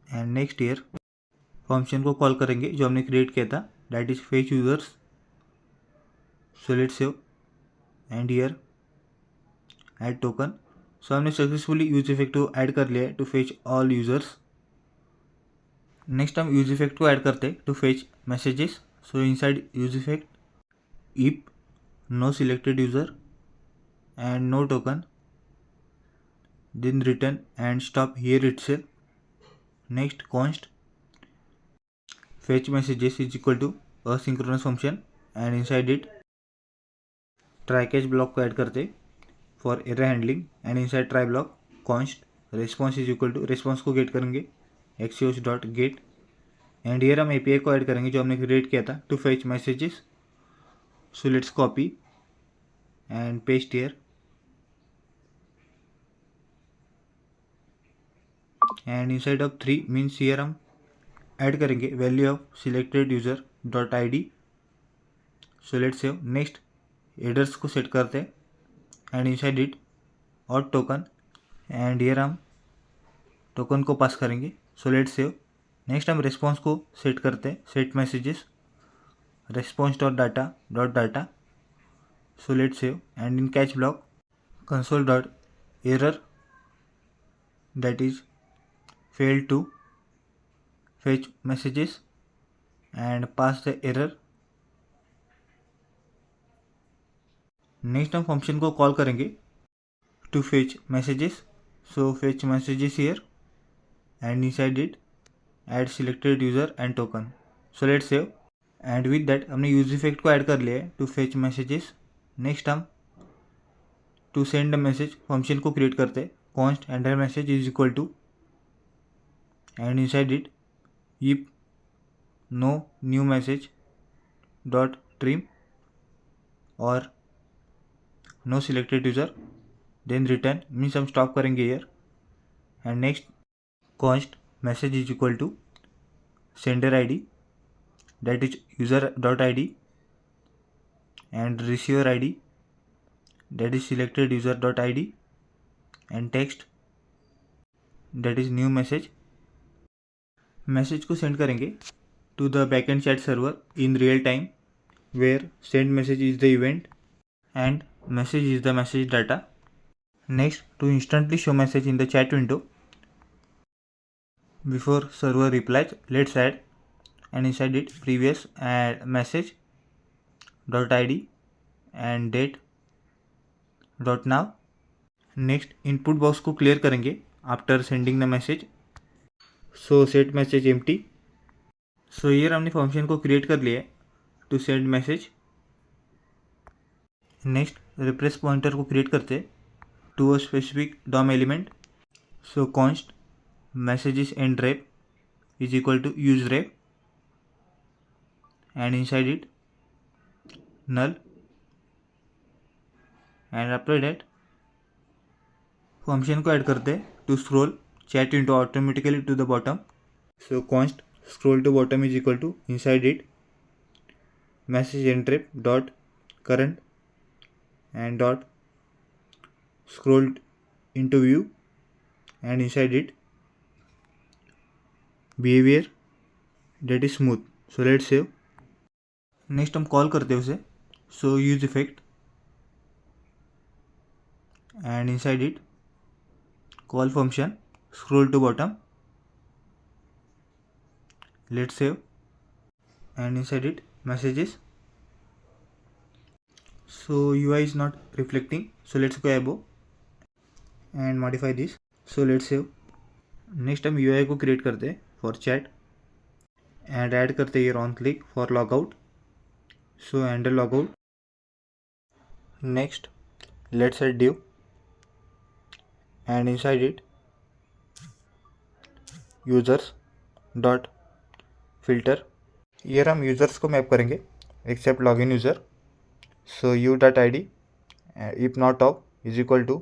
and next here function को call करेंगे जो हमने create किया था that is fetch users. So let's save and here add token. So हमने successfully use effect को ऐड कर लिया है to fetch all users. Next हम यूज इफेक्ट को ऐड करते हैं to fetch messages. So inside use effect if no selected user and no token then return and stop here itself. Next const fetch messages is equal to asynchronous function and inside it try catch block को add करते for error handling and inside try block const response is equal to response को get करेंगे Axios dot get and here हम API को add करेंगे जो हमने create किया था to fetch messages. So let's copy and paste here and inside of 3 means here हम ऐड करेंगे value of selected user dot I D. So let's save. Next headers को सेट करते हैं and inside it auth token and here हम token को pass करेंगे. So let's save. Next हम response को सेट करते हैं set messages response dot data. So let's save and in catch block console dot error that is failed to fetch messages and pass the error. Next हम function को call करेंगे to fetch messages. So fetch messages here and inside it add selected user and token. So let's save and with that हमने use effect को add कर लिया है to fetch messages. Next हम to send message function को create करते हैं। Const enter message is equal to and inside it if no new message dot trim और no selected user then return means हम stop करेंगे here. And next const message is equal to sender I D that is user dot id and receiver id that is selected user dot id and text that is new message। Message को send करेंगे to the backend chat server in real time where send message is the event and message is the message data. Next to instantly show message in the chat window before server replies, let's add and inside it previous add message dot id and date dot now। Next input box को clear करेंगे after sending the message. So set message empty. So here हमने function को create कर लिया है to send message. Next replace pointer को create करते to a specific DOM element. So const messages end ref is equal to use ref and inside it null and after that function को add करते हैं to scroll chat window automatically to the bottom. So const scroll to bottom is equal to inside it message end ref dot current and dot scroll into view and inside it behaviour that is smooth. So let's save. Next हम call करते हैं उसे। So use effect and inside it call function scroll to bottom let's save and inside it messages. So UI is not reflecting, so let's go above and modify this। so let's save। Next हम UI को create करते हैं for chat and add करते हैं on click for logout. so handle logout। next let's add div and inside it users dot filter। here हम users को map करेंगे except login user। so u dot id if not of is equal to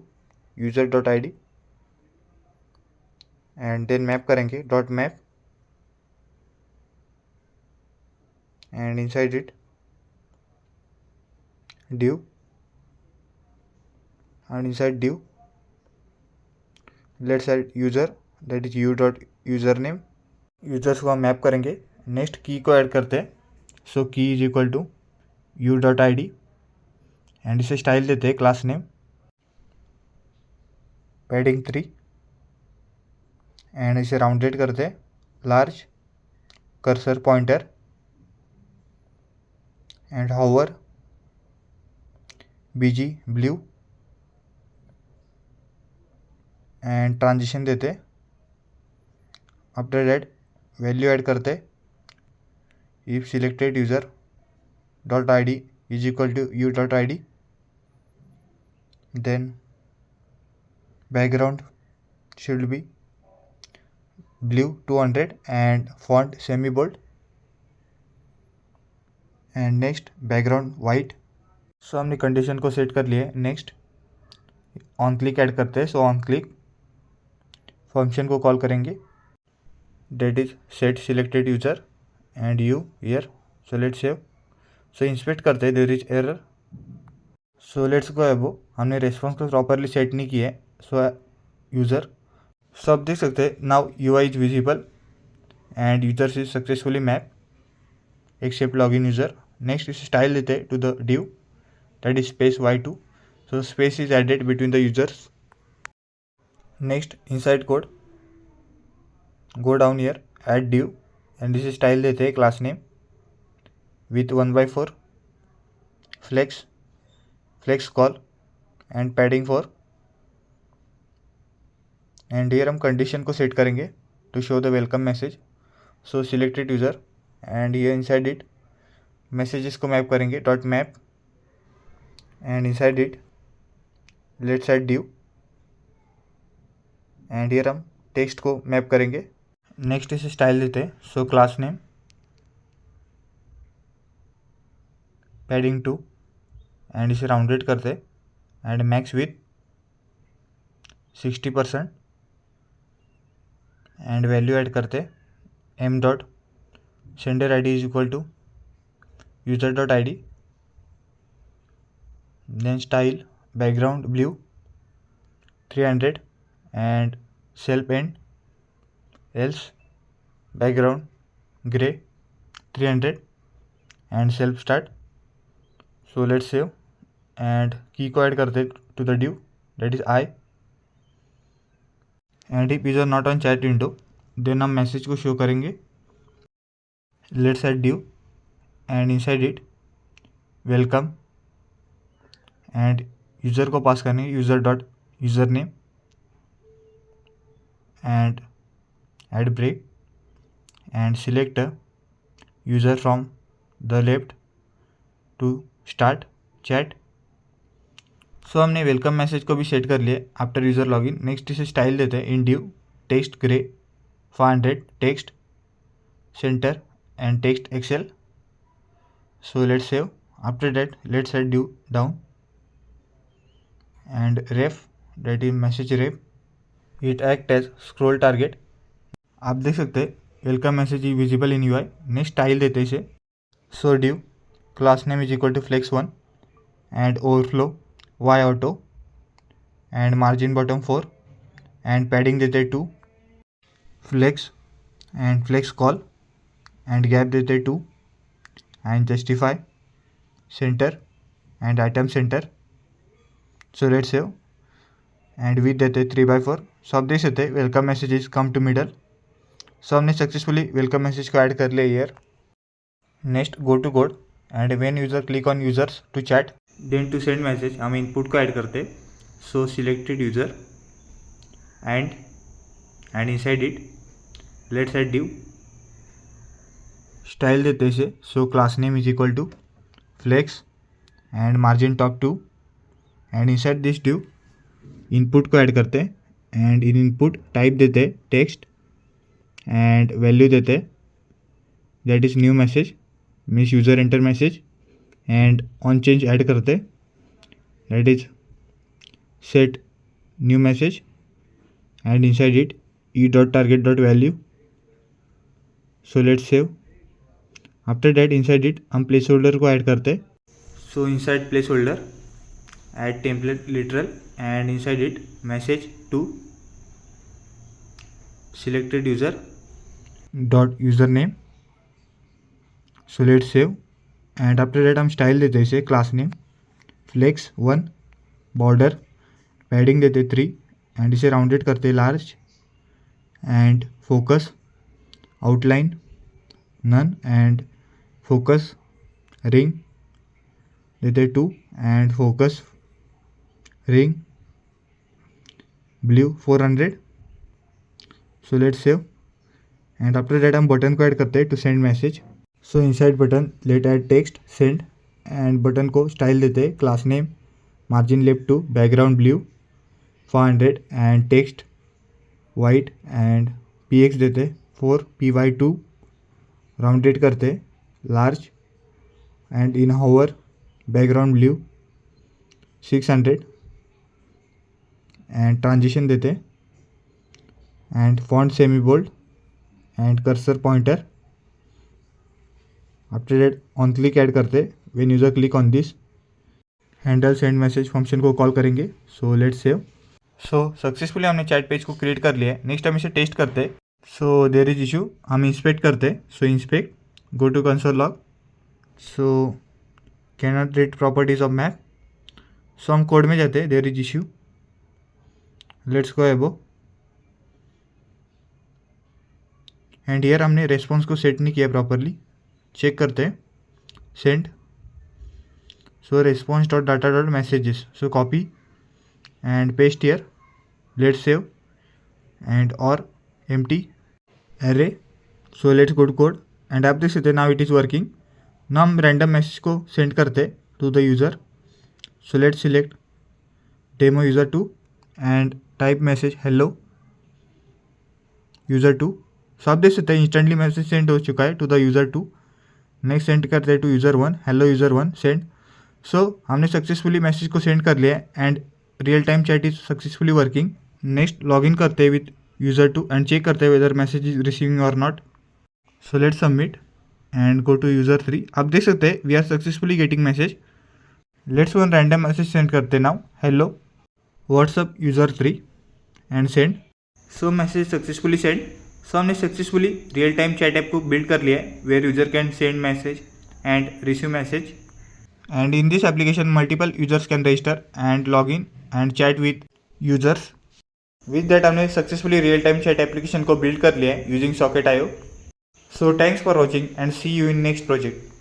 user dot id and then map करेंगे dot map and inside it div and inside div let's add user that is u dot username। Users को हम map करेंगे। Next की को add करते हैं। So key is equal to u dot I D and इसे style देते हैं क्लास नेम पैडिंग 3 एंड इसे राउंडेड करते हैं large cursor pointer and hover BG blue and transition देते। आफ्टर दैट वैल्यू ऐड करते if selected user dot I D is equal to u dot I D then background should be blue 200 and font semi bold and next background white. So हमने condition को set कर लिया। Next on click add करते हैं। So on click function को call करेंगे that is set selected user and u here. So let's save. So inspect करते हैं there is error. So let's go above. हमने रेस्पॉन्स को प्रॉपरली सेट नहीं किया है। सो यूज़र सब देख सकते हैं now UI is visible and users is successfully map except login user. Next इसे स्टाइल देते हैं to the div that is space y2। so space is added between the users। next inside code go down here add div and this is style देते हैं class name with 1/4 flex call and padding 4 and here हम condition को set करेंगे to show the welcome message। so selected user and here inside it messages को map करेंगे dot map and inside it let's add due and here हम text को map करेंगे। Next इसे style देते हैं, so class name padding 2 and इसे rounded करते and max width 60% and value add करते m dot sender I D is equal to user dot I D, then style background blue 300 and self and else background grey 300 and self start. So let's save and key को add करते to the div that is I and if user not on chat window then हम message को show करेंगे let's add due and inside it welcome and user को pass करने user dot user name and add break and select user from the left to start chat. So हमने welcome message को भी set कर लिया after user login. Next इसे style देते हैं in due text grey 500 text centre and text XL. So let's save after that let's add due down and ref that is message ref, it act as scroll target। आप देख सकते हैं welcome message is visible in UI. Next style देते इसे so div class name is equal to flex 1 and overflow Y auto and margin bottom 4 and padding देते 2 flex and flex col and gap देते 2 and justify center and item center. So let's save and width देते 3/4। So आप देख सकते welcome messages come to middle. So हमने successfully welcome message को add कर लिया here. Next go to code and when user click on users to chat then to send message हम input को ऐड करते। So selected user and inside it let's add div style देते इसे so class name is equal to flex and margin top 2 and inside this div input को add करते and in input type देते text and value देते that is new message means user enter message and on change add करते that is set new message and inside it E dot target dot value. So let's save after that inside it हम placeholder को add करते। So inside placeholder add template literal and inside it message to selected user dot username। so let's save and after that हम style देते इसे class name flex 1 border padding देते 3 and इसे rounded करते large and focus outline none and focus ring देते 2 and focus ring blue 400। So let's save and after that हम button को add करते हैं to send message. So inside button let add text send and button को style देते हैं class name margin left two background blue 400 and text white and px देते 4 py2 rounded करते large and in hover background blue 600 and transition देते and font semi bold and cursor pointer. After that on click add करते when user click on this handle send message function को call करेंगे। So let's save. So successfully हमने chat page को create कर लिया है। Next हम इसे टेस्ट करते। सो देयर इज इशू हम इंस्पेक्ट करते। सो inspect go to console log. So can not read properties of map. So हम कोड में जाते हैं there is issue let's go above and here हमने रेस्पॉन्स को सेट नहीं किया प्रॉपरली। चेक करते हैं send. So response dot data dot messages so copy and paste here let's save and और empty array। So let's go to code and आप देख सकते हैं नाउ इट इज़ वर्किंग। ना हम रैंडम मैसेज को सेंड करते to the user. So let's select demo user 2 and type message hello user 2. So आप देख सकते हैं इंस्टेंटली मैसेज सेंड हो चुका है to the user 2. Next send करते हैं to user 1, hello user 1 send. So हमने सक्सेसफुली मैसेज को सेंड कर लिया है and real time chat is successfully working. Next login करते हैं विथ यूज़र 2 एंड चेक करते हैं वेदर मैसेज इज रिसीविंग और not. So let's submit and go to user 3. आप देख सकते हैं we are successfully getting message. Let's one random message send करते हैं now hello WhatsApp user 3 and send. So message successfully send. So हमने successfully real time chat app को build कर लिया है where user can send message and receive message. And in this application multiple users can register and log in and chat with users. With that हमने successfully real time chat application को build कर लिया है using Socket.io. So thanks for watching and see you in next project.